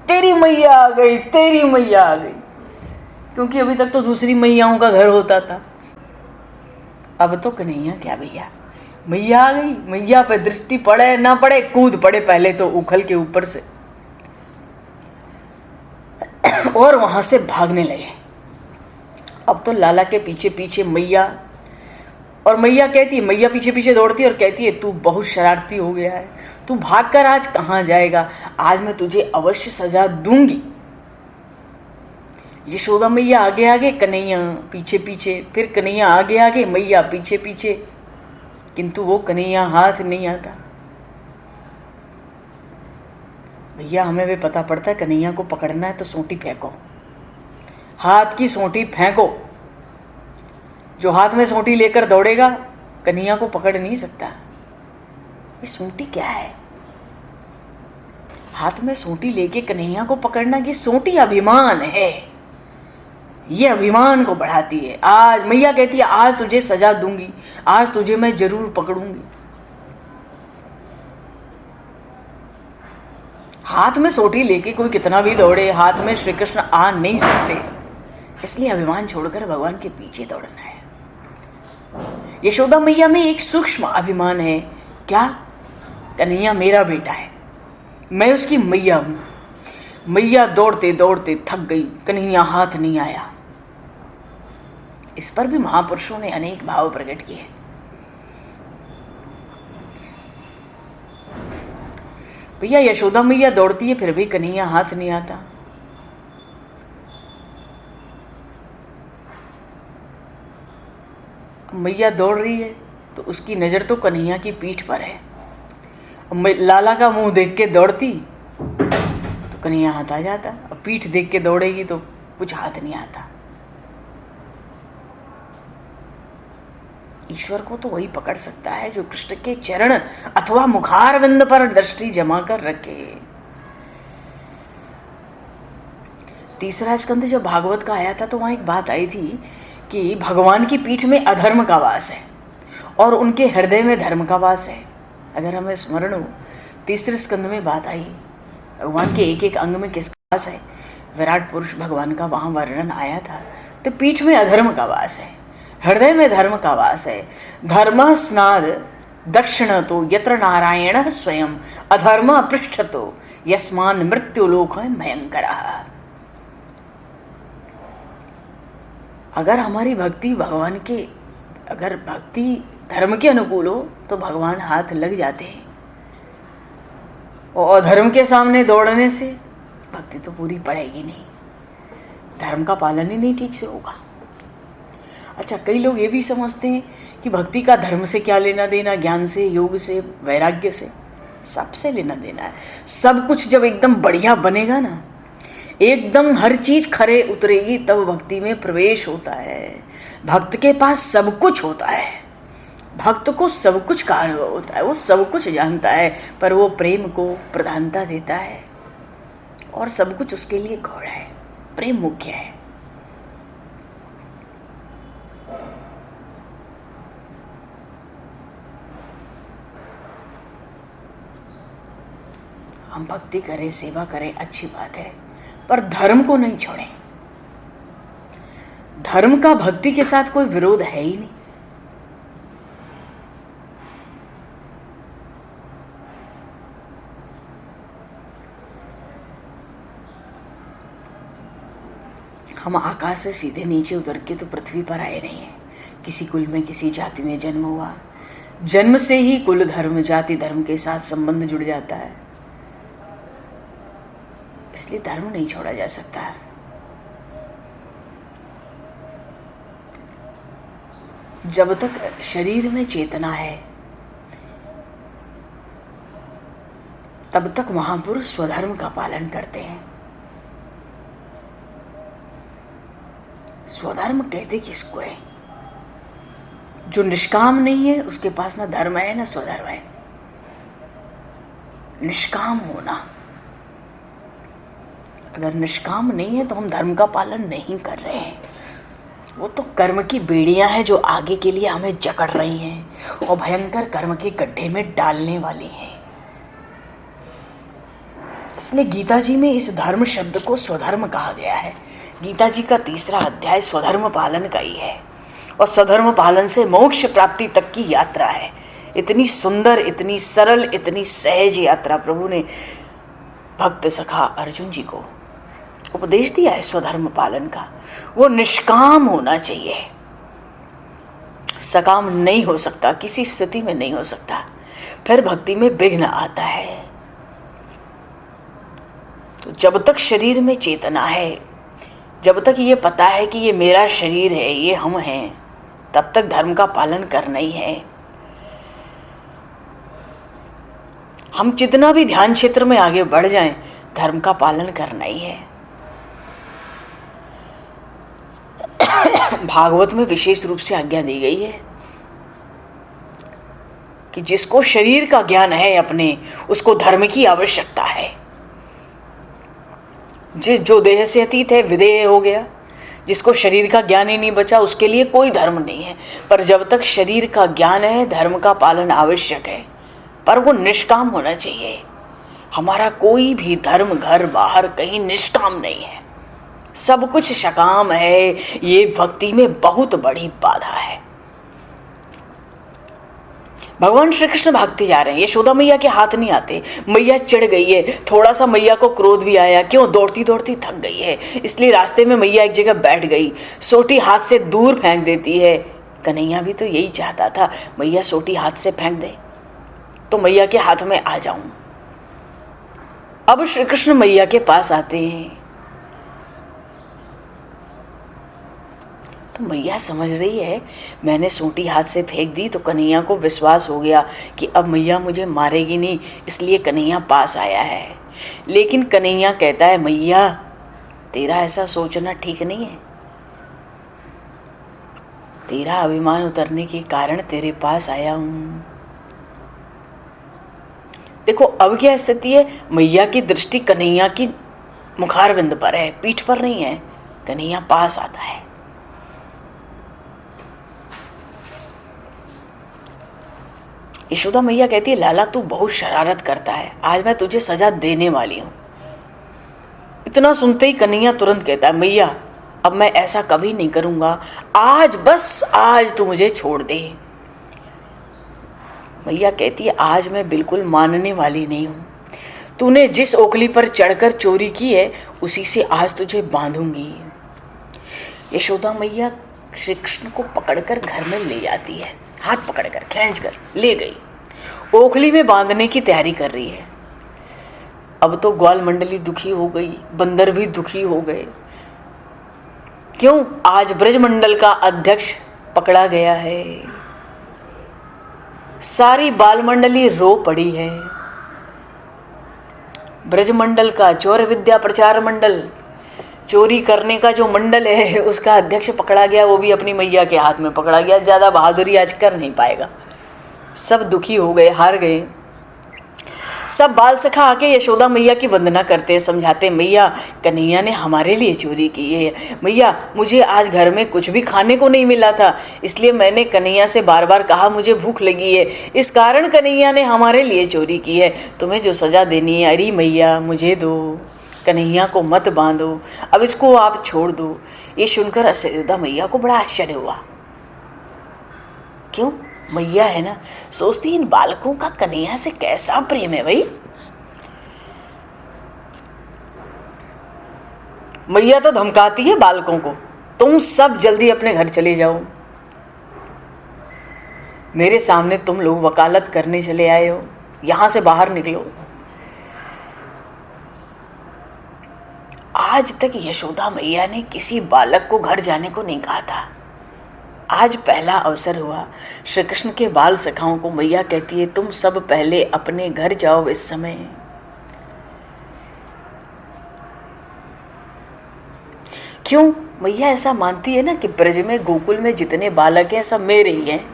तेरी मैया आ गई, तेरी मैया आ गई। क्योंकि अभी तक तो दूसरी मैयाओं का घर होता था, अब तो कन्हैया क्या भैया, मैया आ गई। मैया पे दृष्टि पड़े ना पड़े, कूद पड़े पहले तो उखल के ऊपर से, और वहां से भागने लगे। अब तो लाला के पीछे पीछे मैया, और मैया कहती है, मैया पीछे पीछे दौड़ती है और कहती है तू बहुत शरारती हो गया है, तू भागकर आज कहाँ जाएगा, आज मैं तुझे अवश्य सजा दूंगी। यशोदा मैया आगे आगे, कन्हैया पीछे पीछे, फिर कन्हैया आगे आगे, मैया पीछे पीछे, किंतु वो कन्हैया हाथ नहीं आता। भैया हमें भी पता पड़ता है कन्हैया को पकड़ना है तो सोटी फेंको, हाथ की सोटी फेंको। जो हाथ में सोंटी लेकर दौड़ेगा कन्हैया को पकड़ नहीं सकता। ये सोंटी क्या है? हाथ में सोंटी लेके कन्हैया को पकड़ना, ये सोंटी अभिमान है, ये अभिमान को बढ़ाती है। आज मैया कहती है आज तुझे सजा दूंगी, आज तुझे मैं जरूर पकड़ूंगी। हाथ में सोंटी लेके कोई कितना भी दौड़े, हाथ में श्री कृष्ण आ नहीं सकते, इसलिए अभिमान छोड़कर भगवान के पीछे दौड़ना है। यशोदा मैया में एक सूक्ष्म अभिमान है, क्या? कन्हैया मेरा बेटा है, मैं उसकी मैया हूं। मैया दौड़ते दौड़ते थक गई, कन्हैया हाथ नहीं आया। इस पर भी महापुरुषों ने अनेक भाव प्रकट किए। भैया यशोदा मैया दौड़ती है फिर भी कन्हैया हाथ नहीं आता। मैया दौड़ रही है तो उसकी नजर तो कन्हैया की पीठ पर है। लाला का मुंह देख के दौड़ती तो कन्हैया हाथ आ जाता, अब पीठ देख के दौड़ेगी तो कुछ हाथ नहीं आता। ईश्वर को तो वही पकड़ सकता है जो कृष्ण के चरण अथवा मुखारविंद पर दृष्टि जमा कर रखे। तीसरा स्कंद जब भागवत का आया था तो वहां एक बात आई थी कि भगवान की पीठ में अधर्म का वास है और उनके हृदय में धर्म का वास है। अगर हमें स्मरण हो, तीसरे स्कंद में बात आई भगवान के एक एक अंग में किसका वास है, विराट पुरुष भगवान का वहां वर्णन आया था। तो पीठ में अधर्म का वास है, हृदय में धर्म का वास है। धर्म स्नाद दक्षिण तो यत्र नारायण स्वयं अधर्म पृष्ठ तो यस्मान मृत्युलोक भयंकर। अगर हमारी भक्ति भगवान के, अगर भक्ति धर्म के अनुकूल हो तो भगवान हाथ लग जाते हैं, और अधर्म के सामने दौड़ने से भक्ति तो पूरी पड़ेगी नहीं, धर्म का पालन ही नहीं ठीक से होगा। अच्छा, कई लोग ये भी समझते हैं कि भक्ति का धर्म से क्या लेना देना, ज्ञान से, योग से, वैराग्य से, सबसे लेना देना है। सब कुछ जब एकदम बढ़िया बनेगा ना, एकदम हर चीज खरे उतरेगी, तब भक्ति में प्रवेश होता है। भक्त के पास सब कुछ होता है, भक्त को सब कुछ का अनुभव होता है, वो सब कुछ जानता है, पर वो प्रेम को प्रधानता देता है और सब कुछ उसके लिए गौड़ है, प्रेम मुख्य है। हम भक्ति करें, सेवा करें, अच्छी बात है, पर धर्म को नहीं छोड़ें। धर्म का भक्ति के साथ कोई विरोध है ही नहीं। हम आकाश से सीधे नीचे उतर के तो पृथ्वी पर आए नहीं हैं। किसी कुल में, किसी जाति में जन्म हुआ, जन्म से ही कुल, धर्म, जाति, धर्म के साथ संबंध जुड़ जाता है, इसलिए धर्म नहीं छोड़ा जा सकता। जब तक शरीर में चेतना है तब तक महापुरुष स्वधर्म का पालन करते हैं। स्वधर्म कहते किसको है? जो निष्काम नहीं है उसके पास ना धर्म है ना स्वधर्म है। निष्काम होना, अगर निष्काम नहीं है तो हम धर्म का पालन नहीं कर रहे हैं। वो तो कर्म की बेड़ियां हैं जो आगे के लिए हमें जकड़ रही हैं और भयंकर कर्म के गड्ढे में डालने वाली हैं। इसलिए गीता जी में इस धर्म शब्द को स्वधर्म कहा गया है। गीता जी का 3रा अध्याय स्वधर्म पालन का ही है, और स्वधर्म पालन से मोक्ष प्राप्ति तक की यात्रा है। इतनी सुंदर, इतनी सरल, इतनी सहज यात्रा प्रभु ने भक्त सखा अर्जुन जी को उपदेश दिया है स्वधर्म पालन का। वो निष्काम होना चाहिए, सकाम नहीं हो सकता, किसी स्थिति में नहीं हो सकता, फिर भक्ति में विघ्न आता है। तो जब तक शरीर में चेतना है, जब तक ये पता है कि ये मेरा शरीर है, ये हम हैं, तब तक धर्म का पालन करना ही है। हम जितना भी ध्यान क्षेत्र में आगे बढ़ जाएं, धर्म का पालन करना ही है। भागवत में विशेष रूप से आज्ञा दी गई है कि जिसको शरीर का ज्ञान है अपने, उसको धर्म की आवश्यकता है। जो देह से अतीत है, विदेह हो गया। जिसको शरीर का ज्ञान ही नहीं बचा, उसके लिए कोई धर्म नहीं है। पर जब तक शरीर का ज्ञान है, धर्म का पालन आवश्यक है, पर वो निष्काम होना चाहिए। हमारा कोई भी धर्म घर बाहर कहीं निष्काम नहीं है, सब कुछ सकाम है। ये भक्ति में बहुत बड़ी बाधा है। भगवान श्री कृष्ण भागते जा रहे हैं, यशोदा मैया के हाथ नहीं आते। मैया चिढ़ गई है, थोड़ा सा मैया को क्रोध भी आया, क्यों, दौड़ती दौड़ती थक गई है, इसलिए रास्ते में मैया एक जगह बैठ गई, सोटी हाथ से दूर फेंक देती है। कन्हैया भी तो यही चाहता था, मैया सोटी हाथ से फेंक दे तो मैया के हाथ में आ जाऊं। अब श्री कृष्ण मैया के पास आते हैं तो मैया समझ रही है मैंने सोटी हाथ से फेंक दी, तो कन्हैया को विश्वास हो गया कि अब मैया मुझे मारेगी नहीं, इसलिए कन्हैया पास आया है। लेकिन कन्हैया कहता है, मैया तेरा ऐसा सोचना ठीक नहीं है, तेरा अभिमान उतरने के कारण तेरे पास आया हूं। देखो अब क्या स्थिति है, मैया की दृष्टि कन्हैया की मुखारविंद पर है, पीठ पर नहीं है। कन्हैया पास आता है। यशोदा मैया कहती है, लाला तू बहुत शरारत करता है, आज मैं तुझे सजा देने वाली हूं। इतना सुनते ही कन्हैया तुरंत कहता है, मैया अब मैं ऐसा कभी नहीं करूंगा, आज बस आज तू मुझे छोड़ दे। मैया कहती है, आज मैं बिल्कुल मानने वाली नहीं हूं। तूने जिस ओखली पर चढ़कर चोरी की है, उसी से आज तुझे बांधूंगी। यशोदा मैया श्री कृष्ण को पकड़कर घर में ले जाती है, हाथ पकड़कर खींचकर ले गई, ओखली में बांधने की तैयारी कर रही है। अब तो ग्वाल मंडली दुखी हो गई, बंदर भी दुखी हो गए। क्यों, आज ब्रजमंडल का अध्यक्ष पकड़ा गया है। सारी बाल मंडली रो पड़ी है। ब्रजमंडल का चौर विद्या प्रचार मंडल, चोरी करने का जो मंडल है, उसका अध्यक्ष पकड़ा गया, वो भी अपनी मैया के हाथ में पकड़ा गया। ज़्यादा बहादुरी आज कर नहीं पाएगा। सब दुखी हो गए, हार गए। सब बाल सखा आके यशोदा मैया की वंदना करते हैं, समझाते, मैया कन्हैया ने हमारे लिए चोरी की है। मैया मुझे आज घर में कुछ भी खाने को नहीं मिला था, इसलिए मैंने कन्हैया से बार बार कहा मुझे भूख लगी है, इस कारण कन्हैया ने हमारे लिए चोरी की है। तुम्हें जो सजा देनी है, अरे मैया मुझे दो, कन्हैया को मत बांधो, अब इसको आप छोड़ दो। ये सुनकर यशोदा मैया को बड़ा आश्चर्य हुआ। क्यों, मैया है ना, सोचती इन बालकों का कन्हैया से कैसा प्रेम है भाई। मैया तो धमकाती है बालकों को, तुम सब जल्दी अपने घर चले जाओ, मेरे सामने तुम लोग वकालत करने चले आए हो, यहां से बाहर निकलो। आज तक यशोदा मैया ने किसी बालक को घर जाने को नहीं कहा था। आज पहला अवसर हुआ। श्री कृष्ण के बाल सखाओं को मैया कहती है, तुम सब पहले अपने घर जाओ इस समय। क्यों, मैया ऐसा मानती है ना कि ब्रज में गोकुल में जितने बालक हैं सब मेरे ही हैं,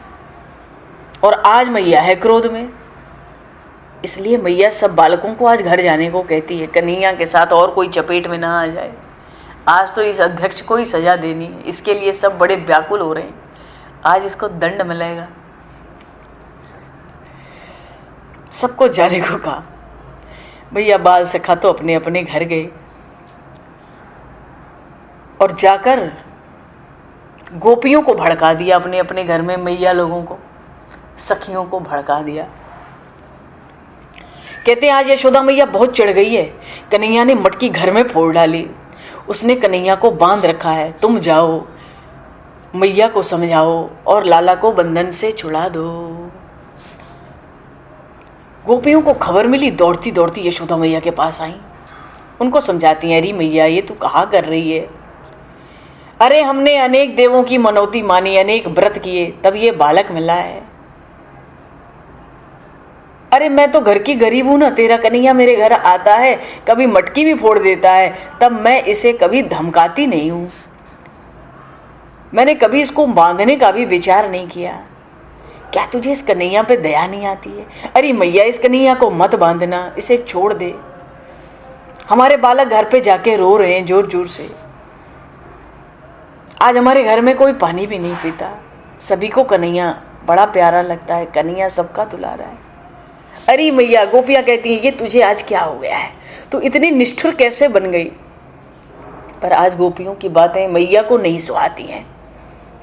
और आज मैया है क्रोध में, इसलिए मैया सब बालकों को आज घर जाने को कहती है, कन्हैया के साथ और कोई चपेट में ना आ जाए। आज तो इस अध्यक्ष को ही सजा देनी है, इसके लिए सब बड़े व्याकुल हो रहे हैं, आज इसको दंड मिलेगा। सबको जाने को कहा। भैया बाल सखा तो अपने अपने घर गए और जाकर गोपियों को भड़का दिया, अपने अपने घर में मैया लोगों को, सखियों को भड़का दिया। कहते हैं आज यशोदा मैया बहुत चिढ़ गई है, कन्हैया ने मटकी घर में फोड़ डाली, उसने कन्हैया को बांध रखा है, तुम जाओ मैया को समझाओ और लाला को बंधन से छुड़ा दो। गोपियों को खबर मिली, दौड़ती दौड़ती यशोदा मैया के पास आई, उनको समझाती हैं, अरे मैया ये तू कहाँ कर रही है, अरे हमने अनेक देवों की मनौती मानी, अनेक व्रत किए, तब ये बालक मिला है। अरे मैं तो घर की गरीब हूं ना, तेरा कन्हैया मेरे घर आता है, कभी मटकी भी फोड़ देता है, तब मैं इसे कभी धमकाती नहीं हूं। मैंने कभी इसको बांधने का भी विचार नहीं किया। क्या तुझे इस कन्हैया पे दया नहीं आती है? अरे मैया, इस कन्हैया को मत बांधना, इसे छोड़ दे। हमारे बालक घर पे जाके रो रहे हैं जोर जोर से। आज हमारे घर में कोई पानी भी नहीं पीता। सभी को कन्हैया बड़ा प्यारा लगता है, कन्हैया सबका दुलारा है। अरे मैया, गोपियाँ कहती हैं ये तुझे आज क्या हो गया है, तू इतनी निष्ठुर कैसे बन गई? पर आज गोपियों की बातें मैया को नहीं सुहाती हैं।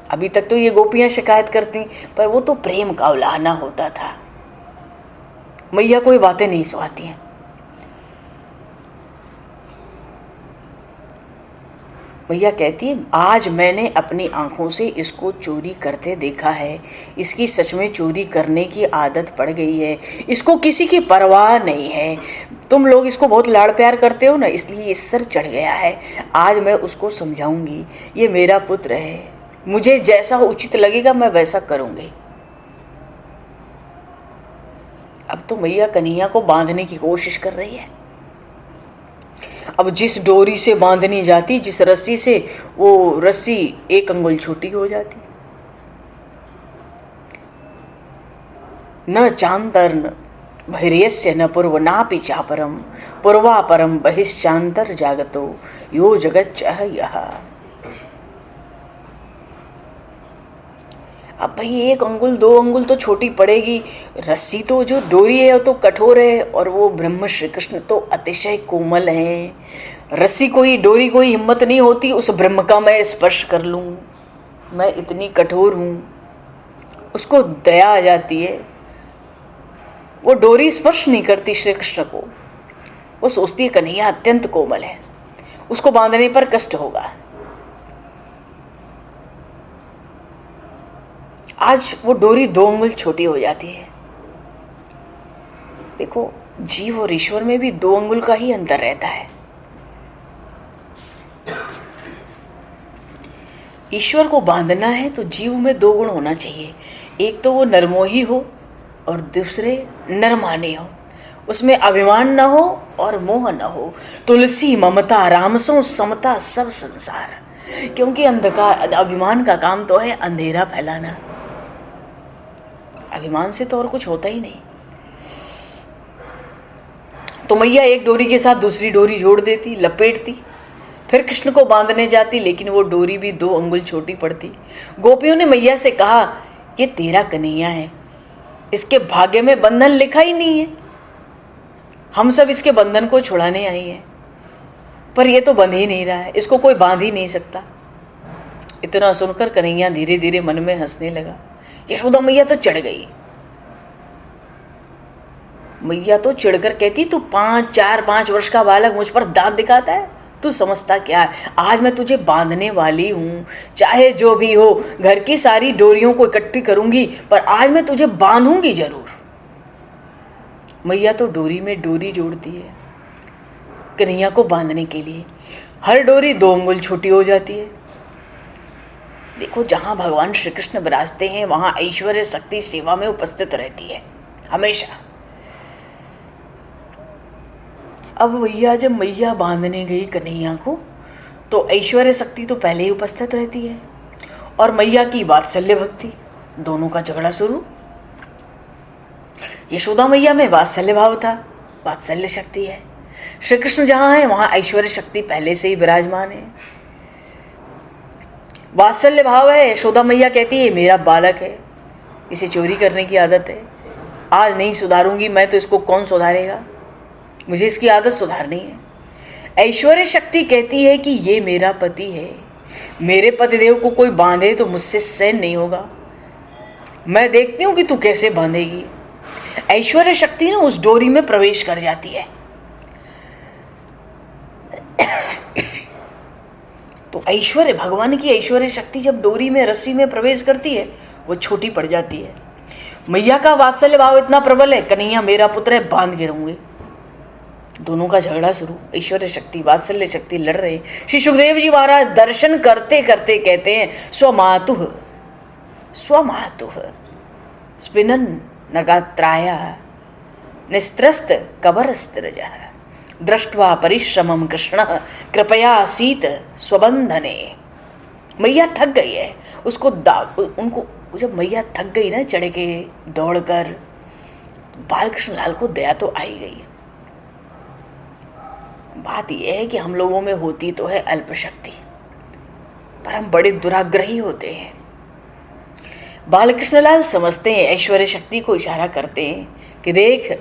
अभी तक तो ये गोपियाँ शिकायत करती, पर वो तो प्रेम का उलाहना होता था। मैया कोई बातें नहीं सुहाती हैं। मैया कहती है आज मैंने अपनी आंखों से इसको चोरी करते देखा है। इसकी सच में चोरी करने की आदत पड़ गई है। इसको किसी की परवाह नहीं है। तुम लोग इसको बहुत लाड़ प्यार करते हो ना, इसलिए इस सर चढ़ गया है। आज मैं उसको समझाऊंगी, ये मेरा पुत्र है, मुझे जैसा उचित लगेगा मैं वैसा करूंगी। अब तो मैया कन्हैया को बांधने की कोशिश कर रही है। अब जिस डोरी से बांधनी जाती, जिस रस्सी से, वो रस्सी 1 अंगुल छोटी हो जाती। न चांतर भैर्यस्य न पूर्व नापि चापरम पूर्वापरम बहिश्चांतर जागतो यो जगच्चह यह। अब भाई 1 अंगुल 2 अंगुल तो छोटी पड़ेगी, रस्सी तो जो डोरी है वो तो कठोर है, और वो ब्रह्म श्री कृष्ण तो अतिशय कोमल है। रस्सी कोई, डोरी कोई हिम्मत नहीं होती उस ब्रह्म का मैं स्पर्श कर लूँ, मैं इतनी कठोर हूँ। उसको दया आ जाती है, वो डोरी स्पर्श नहीं करती श्री कृष्ण को। वो सोचती है कन्हैया अत्यंत कोमल है, उसको बांधने पर कष्ट होगा। आज वो डोरी 2 अंगुल छोटी हो जाती है। देखो, जीव और ईश्वर में भी 2 अंगुल का ही अंतर रहता है। ईश्वर को बांधना है तो जीव में 2 गुण होना चाहिए। एक तो वो नरमोही हो और दूसरे नरमानी हो, उसमें अभिमान न हो और मोह न हो। तुलसी ममता रामसो समता सब संसार। क्योंकि अंधकार, अभिमान का काम तो है अंधेरा फैलाना। अभिमान से तो और कुछ होता ही नहीं। तो मैया एक डोरी के साथ दूसरी डोरी जोड़ देती, लपेटती, फिर कृष्ण को बांधने जाती, लेकिन वो डोरी भी 2 अंगुल छोटी पड़ती। गोपियों ने मैया से कहा ये तेरा कन्हैया है, इसके भाग्य में बंधन लिखा ही नहीं है, हम सब इसके बंधन को छुड़ाने आई हैं, पर ये तो बंध ही नहीं रहा है, इसको कोई बांध ही नहीं सकता। इतना सुनकर कन्हैया धीरे धीरे मन में हंसने लगा। यशोदा मैया तो चढ़ गई। मैया तो चिढ़कर कहती तू 4-5 वर्ष का बालक मुझ पर दांत दिखाता है, तू समझता क्या है? आज मैं तुझे बांधने वाली हूँ, चाहे जो भी हो, घर की सारी डोरियों को इकट्ठी करूंगी, पर आज मैं तुझे बांधूंगी जरूर। मैया तो डोरी में डोरी जोड़ती है कन्हैया को बांधने के लिए। हर डोरी 2 अंगुल छोटी हो जाती है। देखो, जहाँ भगवान श्री कृष्ण विराजते हैं वहाँ ऐश्वर्य शक्ति सेवा में उपस्थित रहती है हमेशा। अब भैया जब मैया बांधने गई कन्हैया को, तो ऐश्वर्य शक्ति तो पहले ही उपस्थित रहती है और मैया की वात्सल्य भक्ति, दोनों का झगड़ा शुरू। यशोदा मैया में वात्सल्य भाव था, वात्सल्य शक्ति है। श्री कृष्ण जहाँ है वहाँ ऐश्वर्य शक्ति पहले से ही विराजमान है, वात्सल्य भाव है। यशोदा मैया कहती है मेरा बालक है, इसे चोरी करने की आदत है, आज नहीं सुधारूंगी मैं तो इसको कौन सुधारेगा, मुझे इसकी आदत सुधारनी है। ऐश्वर्य शक्ति कहती है कि ये मेरा पति है, मेरे पतिदेव को कोई बांधे तो मुझसे सहन नहीं होगा, मैं देखती हूँ कि तू कैसे बांधेगी। ऐश्वर्य शक्ति ना उस डोरी में प्रवेश कर जाती है। तो ऐश्वर्य, भगवान की ऐश्वर्य शक्ति जब डोरी में, रस्सी में प्रवेश करती है, वो छोटी पड़ जाती है। मैया का वात्सल्य भाव इतना प्रबल है, कन्हैया मेरा पुत्र है, बांध के रहूंगे। दोनों का झगड़ा शुरू, ऐश्वर्य शक्ति वात्सल्य शक्ति लड़ रहे। श्री सुखदेव जी महाराज दर्शन करते करते कहते हैं स्वमातुः स्वमातुः स्पिनन् नगात्राया निस्त्रस्त कबरस्त्रजः दृष्ट्वा परिश्रमं कृष्ण कृपया सीत स्वबंधने। मैया थक गई है, उनको जब मैया थक गई ना चढ़ के दौड़ कर, बालकृष्ण लाल को दया तो आई गई। बात यह है कि हम लोगों में होती तो है अल्प शक्ति, पर हम बड़े दुराग्रही होते हैं। बालकृष्ण लाल समझते हैं, ऐश्वर्य शक्ति को इशारा करते हैं कि देख,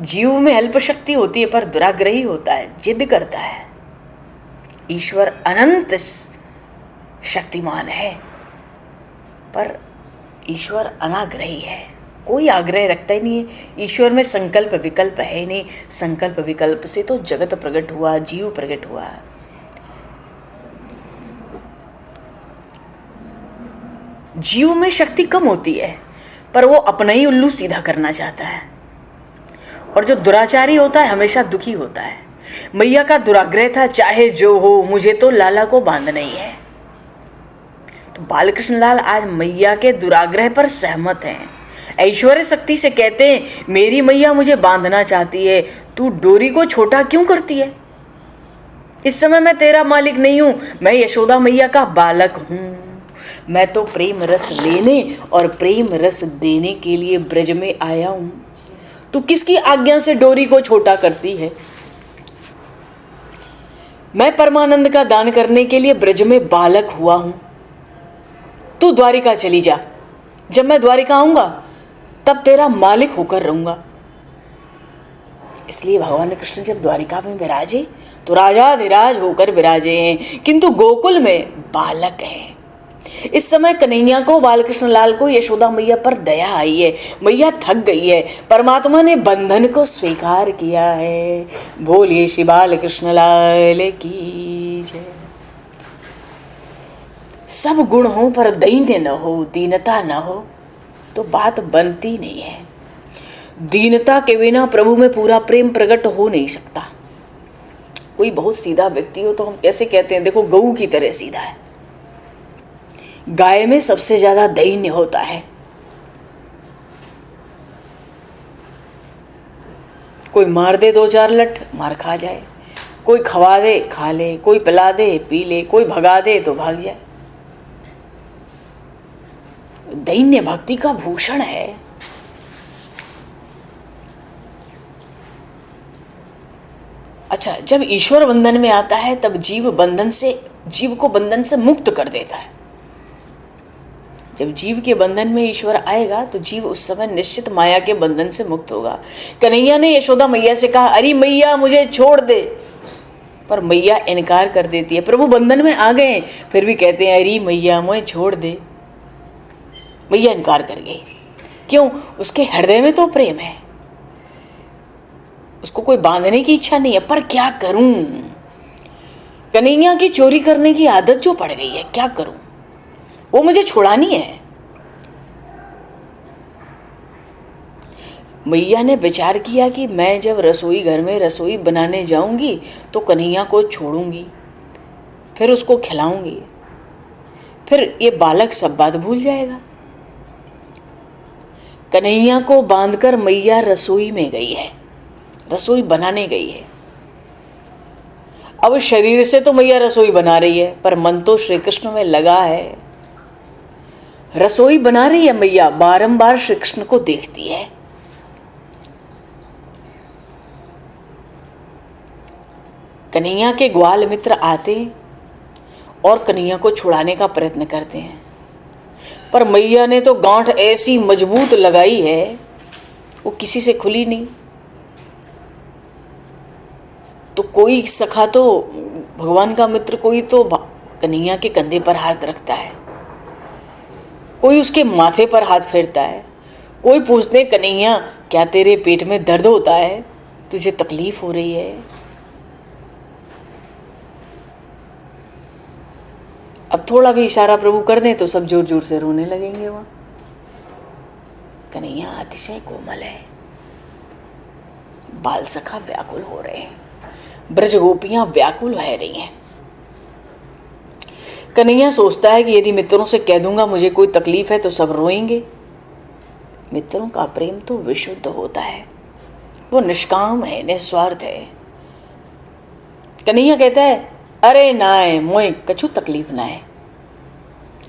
जीव में अल्प शक्ति होती है पर दुराग्रही होता है, जिद करता है। ईश्वर अनंत शक्तिमान है पर ईश्वर अनाग्रही है, कोई आग्रह रखता ही नहीं है। ईश्वर में संकल्प विकल्प है ही नहीं, संकल्प विकल्प से तो जगत प्रकट हुआ, जीव प्रकट हुआ। जीव में शक्ति कम होती है पर वो अपना ही उल्लू सीधा करना चाहता है, और जो दुराचारी होता है हमेशा दुखी होता है। मैया का दुराग्रह था, चाहे जो हो मुझे तो लाला को बांधना ही है। तो बालकृष्ण लाल आज मैया के दुराग्रह पर सहमत हैं। ऐश्वर्य शक्ति से कहते हैं, मेरी मैया मुझे बांधना चाहती है, तू डोरी को छोटा क्यों करती है? इस समय मैं तेरा मालिक नहीं हूं, मैं यशोदा मैया का बालक हूं। मैं तो प्रेम रस लेने और प्रेम रस देने के लिए ब्रज में आया हूं। तू किसकी आज्ञा से डोरी को छोटा करती है? मैं परमानंद का दान करने के लिए ब्रज में बालक हुआ हूं। तू द्वारिका चली जा, जब मैं द्वारिका आऊंगा तब तेरा मालिक होकर रहूंगा। इसलिए भगवान कृष्ण जब द्वारिका में विराजे तो राजाधिराज होकर विराजे हैं, किंतु गोकुल में बालक हैं। इस समय कन्हैया को, बालकृष्ण लाल को यशोदा मैया पर दया आई है। मैया थक गई है, परमात्मा ने बंधन को स्वीकार किया है। बोलिए श्री बालकृष्ण लाल की जय। सब गुण हो पर दैन्य न हो, दीनता न हो तो बात बनती नहीं है। दीनता के बिना प्रभु में पूरा प्रेम प्रकट हो नहीं सकता। कोई बहुत सीधा व्यक्ति हो तो हम कैसे कहते हैं, देखो गऊ की तरह सीधा है। गाय में सबसे ज्यादा दैन्य होता है। कोई मार दे 2-4 लठ, मार खा जाए, कोई खवा दे खा ले, कोई पिला दे पी ले, कोई भगा दे तो भाग जाए। दैन्य भक्ति का भूषण है। अच्छा, जब ईश्वर बंधन में आता है तब जीव को बंधन से मुक्त कर देता है। जब जीव के बंधन में ईश्वर आएगा तो जीव उस समय निश्चित माया के बंधन से मुक्त होगा। कन्हैया ने यशोदा मैया से कहा, अरे मैया मुझे छोड़ दे, पर मैया इनकार कर देती है। प्रभु बंधन में आ गए फिर भी कहते हैं, अरे मैया मुझे छोड़ दे। मैया इनकार कर गई। क्यों? उसके हृदय में तो प्रेम है, उसको कोई बांधने की इच्छा नहीं है। पर क्या करूं, कन्हैया की चोरी करने की आदत जो पड़ गई है, क्या करूं? वो मुझे छुड़ानी है। मैया ने विचार किया कि मैं जब रसोई घर में रसोई बनाने जाऊंगी तो कन्हैया को छोड़ूंगी, फिर उसको खिलाऊंगी, फिर ये बालक सब बात भूल जाएगा। कन्हैया को बांधकर मैया रसोई में गई है, रसोई बनाने गई है। अब शरीर से तो मैया रसोई बना रही है पर मन तो श्री कृष्ण में लगा है। रसोई बना रही है मैया, बारंबार श्री कृष्ण को देखती है। कन्हैया के ग्वाल मित्र आते और कन्हैया को छुड़ाने का प्रयत्न करते हैं, पर मैया ने तो गांठ ऐसी मजबूत लगाई है वो किसी से खुली नहीं। तो कोई सखा तो भगवान का मित्र, कोई तो कन्हैया के कंधे पर हाथ रखता है, कोई उसके माथे पर हाथ फेरता है, कोई पूछते कन्हैया क्या तेरे पेट में दर्द होता है, तुझे तकलीफ हो रही है? अब थोड़ा भी इशारा प्रभु कर दें तो सब जोर जोर से रोने लगेंगे। वहां कन्हैया अतिशय कोमल है। बाल सखा व्याकुल हो रहे हैं, ब्रज गोपियां व्याकुल रह रही हैं। कन्हैया सोचता है कि यदि मित्रों से कह दूंगा मुझे कोई तकलीफ है तो सब रोएंगे। मित्रों का प्रेम तो विशुद्ध होता है, वो निष्काम है, निस्वार्थ है। कन्हैया कहता है, अरे ना है मोए कछु तकलीफ ना है,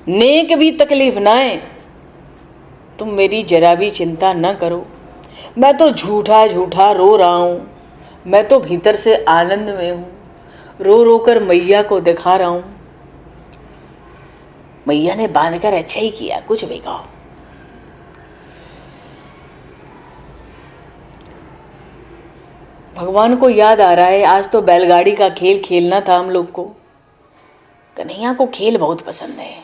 नेक भी तकलीफ ना है, तुम मेरी जरा भी चिंता न करो। मैं तो झूठा झूठा रो रहा हूँ, मैं तो भीतर से आनंद में हूँ, रो रो कर मैया को दिखा रहा हूँ। मैया ने बांध कर अच्छा ही किया, कुछ भी कहो। भगवान को याद आ रहा है, आज तो बैलगाड़ी का खेल खेलना था हम लोग को। कन्हैया को खेल बहुत पसंद है।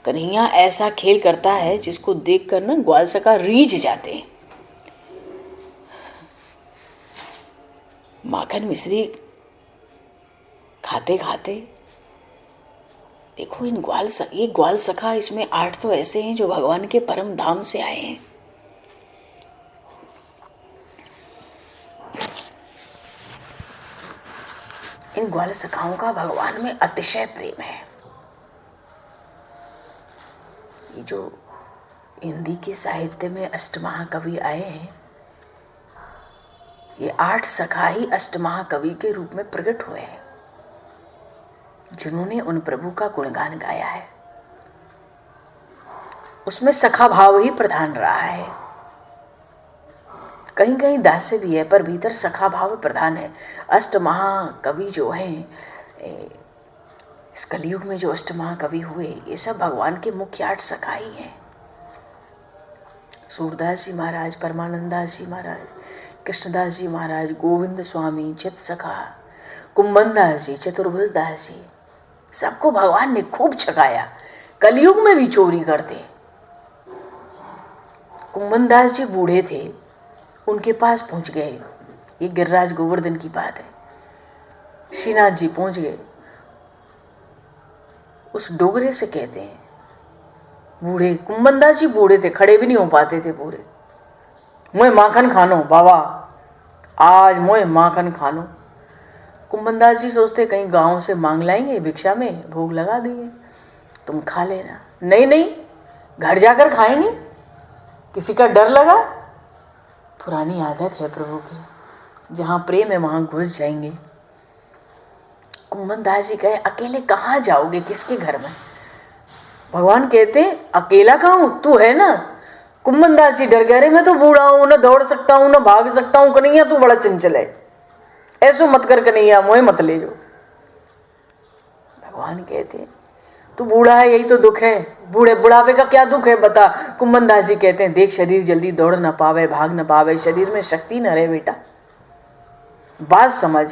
कन्हैया ऐसा खेल करता है जिसको देखकर ना ग्वाल सखा रीझ जाते हैं। माखन मिश्री खाते खाते देखो, ये ग्वाल सखा, इसमें 8 तो ऐसे हैं जो भगवान के परम धाम से आए हैं। इन ग्वाल सखाओं का भगवान में अतिशय प्रेम है। ये जो हिंदी के साहित्य में अष्टमहाकवि आए हैं, ये 8 सखा ही अष्टमहाकवि के रूप में प्रकट हुए हैं, जिन्होंने उन प्रभु का गुणगान गाया है। उसमें सखा भाव ही प्रधान रहा है। कहीं कहीं दास्य भी है, पर भीतर सखा भाव प्रधान है। अष्टमहाकवि जो हैं, इस कलयुग में जो अष्टमहाकवि हुए, ये सब भगवान के मुख्य 8 सखा ही हैं। सूरदास जी महाराज, परमानंदास जी महाराज, कृष्णदास जी महाराज, गोविंद स्वामी, चित सखा, कुंभन दास जी, चतुर्भुज दास जी, सबको भगवान ने खूब छकाया। कलयुग में भी चोरी करते। कुंभन दास जी बूढ़े थे, उनके पास पहुंच गए। ये गिरिराज गोवर्धन की बात है। श्रीनाथ जी पहुंच गए। उस डोगरे से कहते हैं, बूढ़े कुंभन दास जी बूढ़े थे, खड़े भी नहीं हो पाते थे पूरे। मोए माखन खानो बाबा, आज मोए माखन खानो। कुंभन दास जी सोचते कहीं गांव से मांग लाएंगे, भिक्षा में भोग लगा देंगे, तुम खा लेना। नहीं नहीं, घर जाकर खाएंगे, किसी का डर लगा। पुरानी आदत है प्रभु की, जहाँ प्रेम है वहाँ घुस जाएंगे। कुंभन दास जी कहे, अकेले कहाँ जाओगे, किसके घर में? भगवान कहते, अकेला कहाँ हूँ, तू है ना। कुंभन दास जी डर गए, मैं तो बूढ़ा हूँ, ना दौड़ सकता हूँ, ना भाग सकता हूँ। कन्हैया तू बड़ा चंचल है, ऐसो मत कर कन्हैया, मोहे मत ले जो। भगवान कहते, तू बूढ़ा है, यही तो दुख है। बुढ़ापे का क्या दुख है बता। कुंभन दास जी कहते हैं, देख शरीर जल्दी दौड़ ना पावे, भाग ना पावे, शरीर में शक्ति न रहे बेटा, बात समझ।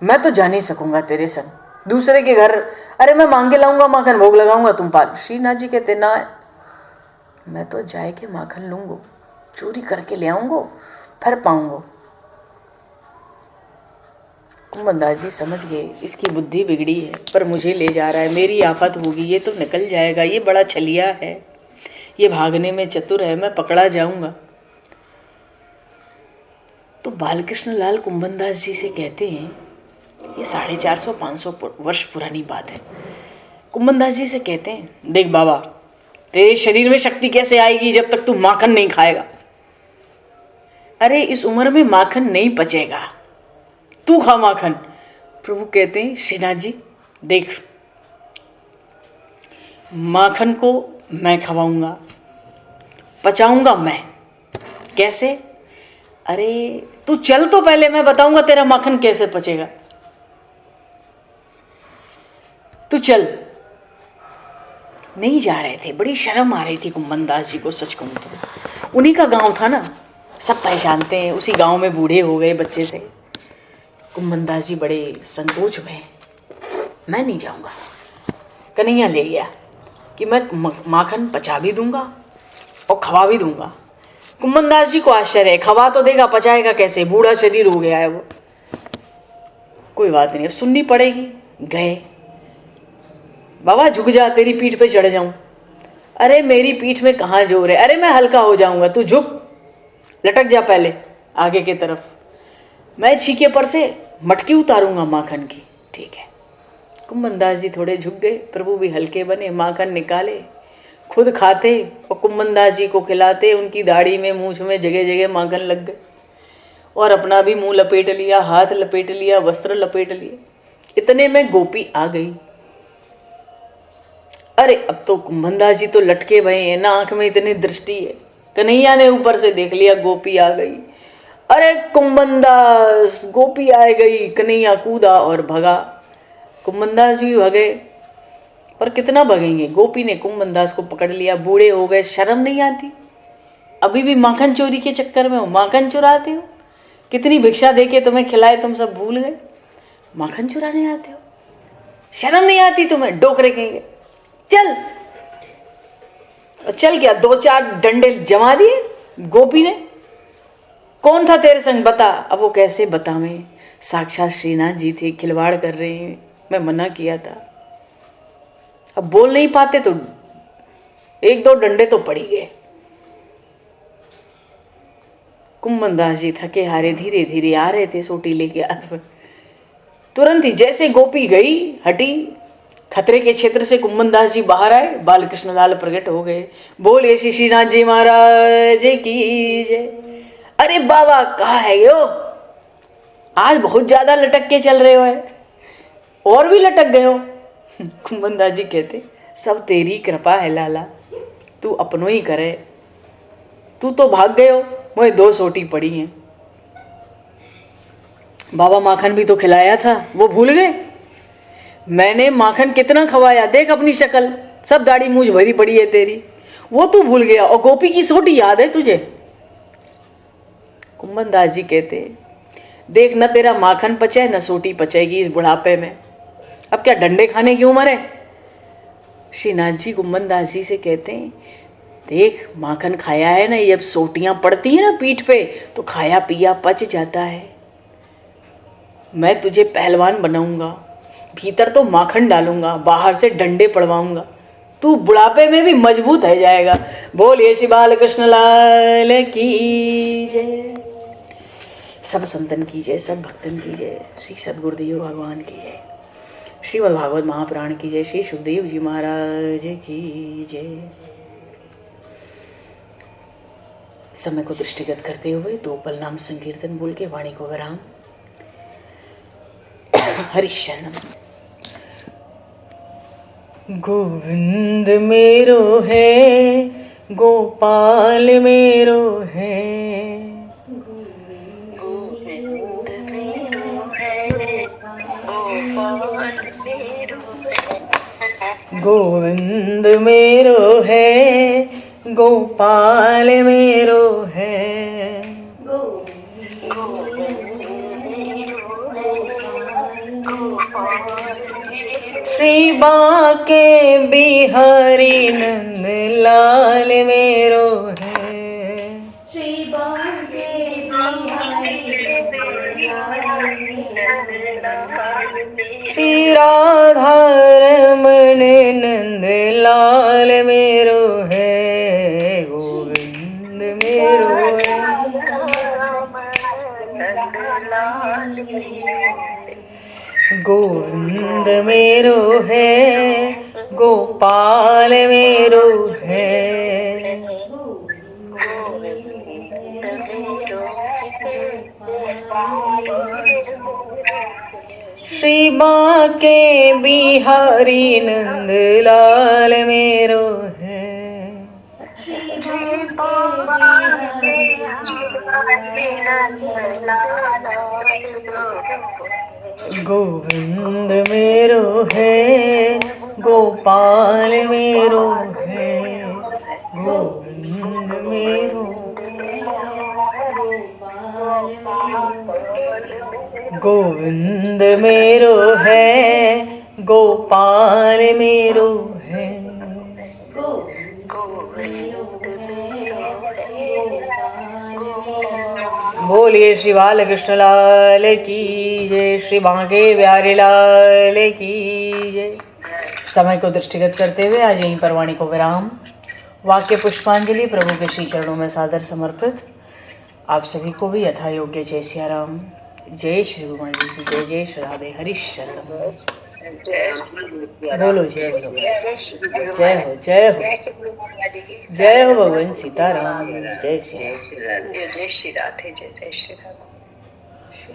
मैं तो जा नहीं सकूंगा तेरे संग, दूसरे के घर। अरे मैं मांग के लाऊंगा माखन, भोग लगाऊंगा, तुम पाल। श्रीनाथ जी कहते, ना, मैं तो जाए के माखन लूंगा, चोरी करके ले आऊंगा, फिर पाऊंगा। कुंभन दास जी समझ गए, इसकी बुद्धि बिगड़ी है, पर मुझे ले जा रहा है, मेरी आफत होगी, ये तो निकल जाएगा, ये बड़ा छलिया है, ये भागने में चतुर है, मैं पकड़ा जाऊंगा। तो बालकृष्ण लाल कुंभन दास जी से कहते हैं, ये 450-500 वर्ष पुरानी बात है। कुंभन दास जी से कहते हैं, देख बाबा, तेरे शरीर में शक्ति कैसे आएगी जब तक तू माखन नहीं खाएगा। अरे इस उम्र में माखन नहीं पचेगा, तू खा माखन। प्रभु कहते हैं, श्रीनाथ जी देख, माखन को मैं खवाऊंगा, पचाऊंगा मैं। कैसे? अरे तू चल तो पहले, मैं बताऊंगा तेरा माखन कैसे पचेगा। तू चल। नहीं जा रहे थे, बड़ी शर्म आ रही थी कुंभन दास जी को, सच कहूं तो। उन्हीं का गांव था ना, सब पहचानते हैं, उसी गांव में बूढ़े हो गए बच्चे से। कुंभन दास जी बड़े संकोच में, मैं नहीं जाऊंगा। कन्हैया ले गया कि मैं माखन पचा भी दूंगा और खवा भी दूंगा। कुंभन दास जी को आश्चर्य है, खवा तो देगा, पचाएगा कैसे, बूढ़ा शरीर हो गया है वो। कोई बात नहीं, अब सुननी पड़ेगी। गए, बाबा झुक जा, तेरी पीठ पे चढ़ जाऊं। अरे मेरी पीठ में कहाँ जोर है, अरे मैं हल्का हो जाऊंगा, तू झुक, लटक जा पहले आगे की तरफ, मैं छीके पर से मटकी उतारूंगा माखन की। ठीक है। कुंभन दास जी थोड़े झुक गए, प्रभु भी हल्के बने, माखन निकाले, खुद खाते और कुंभन दास जी को खिलाते। उनकी दाढ़ी में, मूछ में जगह जगह माखन लग गए, और अपना भी मुंह लपेट लिया, हाथ लपेट लिया, वस्त्र लपेट लिए। इतने में गोपी आ गई। अरे अब तो कुंभनदास जी तो लटके भये हैं ना, आंख में इतनी दृष्टि है। कन्हैया ने ऊपर से देख लिया गोपी आ गई। अरे कुंभनदास, गोपी आ गई। कन्हैया कूदा और भगा। कुंभनदास भी भगे, पर कितना भगेंगे। गोपी ने कुंभनदास को पकड़ लिया। बूढ़े हो गए, शर्म नहीं आती? अभी भी माखन चोरी के चक्कर में हो, माखन चुराते हो। कितनी भिक्षा देके तुम्हें खिलाए, तुम सब भूल गए। माखन चुराने आते हो, शर्म नहीं आती तुम्हें? डोकरे कहेंगे। चल चल, क्या 2-4 डंडे जमा दिए गोपी ने। कौन था तेरे संग, बता। अब वो कैसे बतावें, साक्षात श्रीनाथ जी थे, खिलवाड़ कर रहे हैं। मैं मना किया था। अब बोल नहीं पाते तो 1-2 डंडे तो पड़ ही गए। कुंभनदास जी थके हारे धीरे धीरे आ रहे थे, सोटी लेके हाथ में। तुरंत ही जैसे गोपी गई, हटी, खतरे के क्षेत्र से कुंभनदास जी बाहर आए। बालकृष्ण लाल प्रकट हो गए। बोले श्री श्रीनाथ जी महाराज की जय। अरे बाबा, कहाँ है यो? आज बहुत ज्यादा लटक के चल रहे हो है, और भी लटक गए हो। कुंभनदास जी कहते, सब तेरी कृपा है लाला, तू अपनों ही करे। तू तो भाग गए हो, मुझे 2 सोटी पड़ी हैं। बाबा माखन भी तो खिलाया था, वो भूल गए? मैंने माखन कितना खवाया, देख अपनी शक्ल, सब दाढ़ी मूंछ भरी पड़ी है तेरी, वो तू भूल गया। और गोपी की सोटी याद है तुझे? कुंभनदास जी कहते, देख न तेरा माखन पचे न सोटी पचेगी इस बुढ़ापे में। अब क्या डंडे खाने की उम्र है? श्रीनाथ जी कुंभनदास जी से कहते हैं, देख माखन खाया है ना, ये अब सोटियां पड़ती है ना पीठ पे, तो खाया पिया पच जाता है। मैं तुझे पहलवान बनाऊंगा, भीतर तो माखन डालूंगा, बाहर से डंडे पड़वाऊंगा, तू बुढ़ापे में भी मजबूत है जाएगा। बोलिए श्री बालकृष्ण लाल की जय। सब संतन की जय, सब भक्तन की जय। श्री सद्गुरुदेव भगवान की जय। श्रीमद् भागवत महापुराण की जय। श्री सुखदेव जी महाराज की जय। समय को दृष्टिगत करते हुए 2 पल नाम संकीर्तन बोल के वाणी को विराम। हरिशरणम। गोविंद मेरो है, गोपाल मेरो है, गोविंद मेरो है, गोपाल मेरो है। गोविंद मेरो है, गोपाल मेरो है। श्री बांके बिहारी नंद लाल मेरो है। श्री बांके बिहारी श्री राधा रमण नंद लाल मेरो है। गोविंद मेरो है, गोविंद मेरो है, गोपाल मेरो है। श्री बांके बिहारी नंद लाल मेरो है। गोविंद मेरो है, गोपाल मेरो है। गोविंद मेरो, गोविंद मेरो है, गोपाल मेरो है। बोलिए श्री बालकृष्ण लाल की जय। श्री बांके बिहारी लाल की जय। समय को दृष्टिगत करते हुए आज यहीं पर वाणी को विराम। वाक्य पुष्पांजलि प्रभु के श्री चरणों में सादर समर्पित। आप सभी को भी यथा योग्य जय सिया राम। जय श्री गुरुमान जी की जय। जय श्री राधे हरीश शरण। बोलो जय हो, जय हो, जय हो, जय हो भगवान सीताराम। जय श्री राधे, जय श्री राधे, जय जय श्री राधे।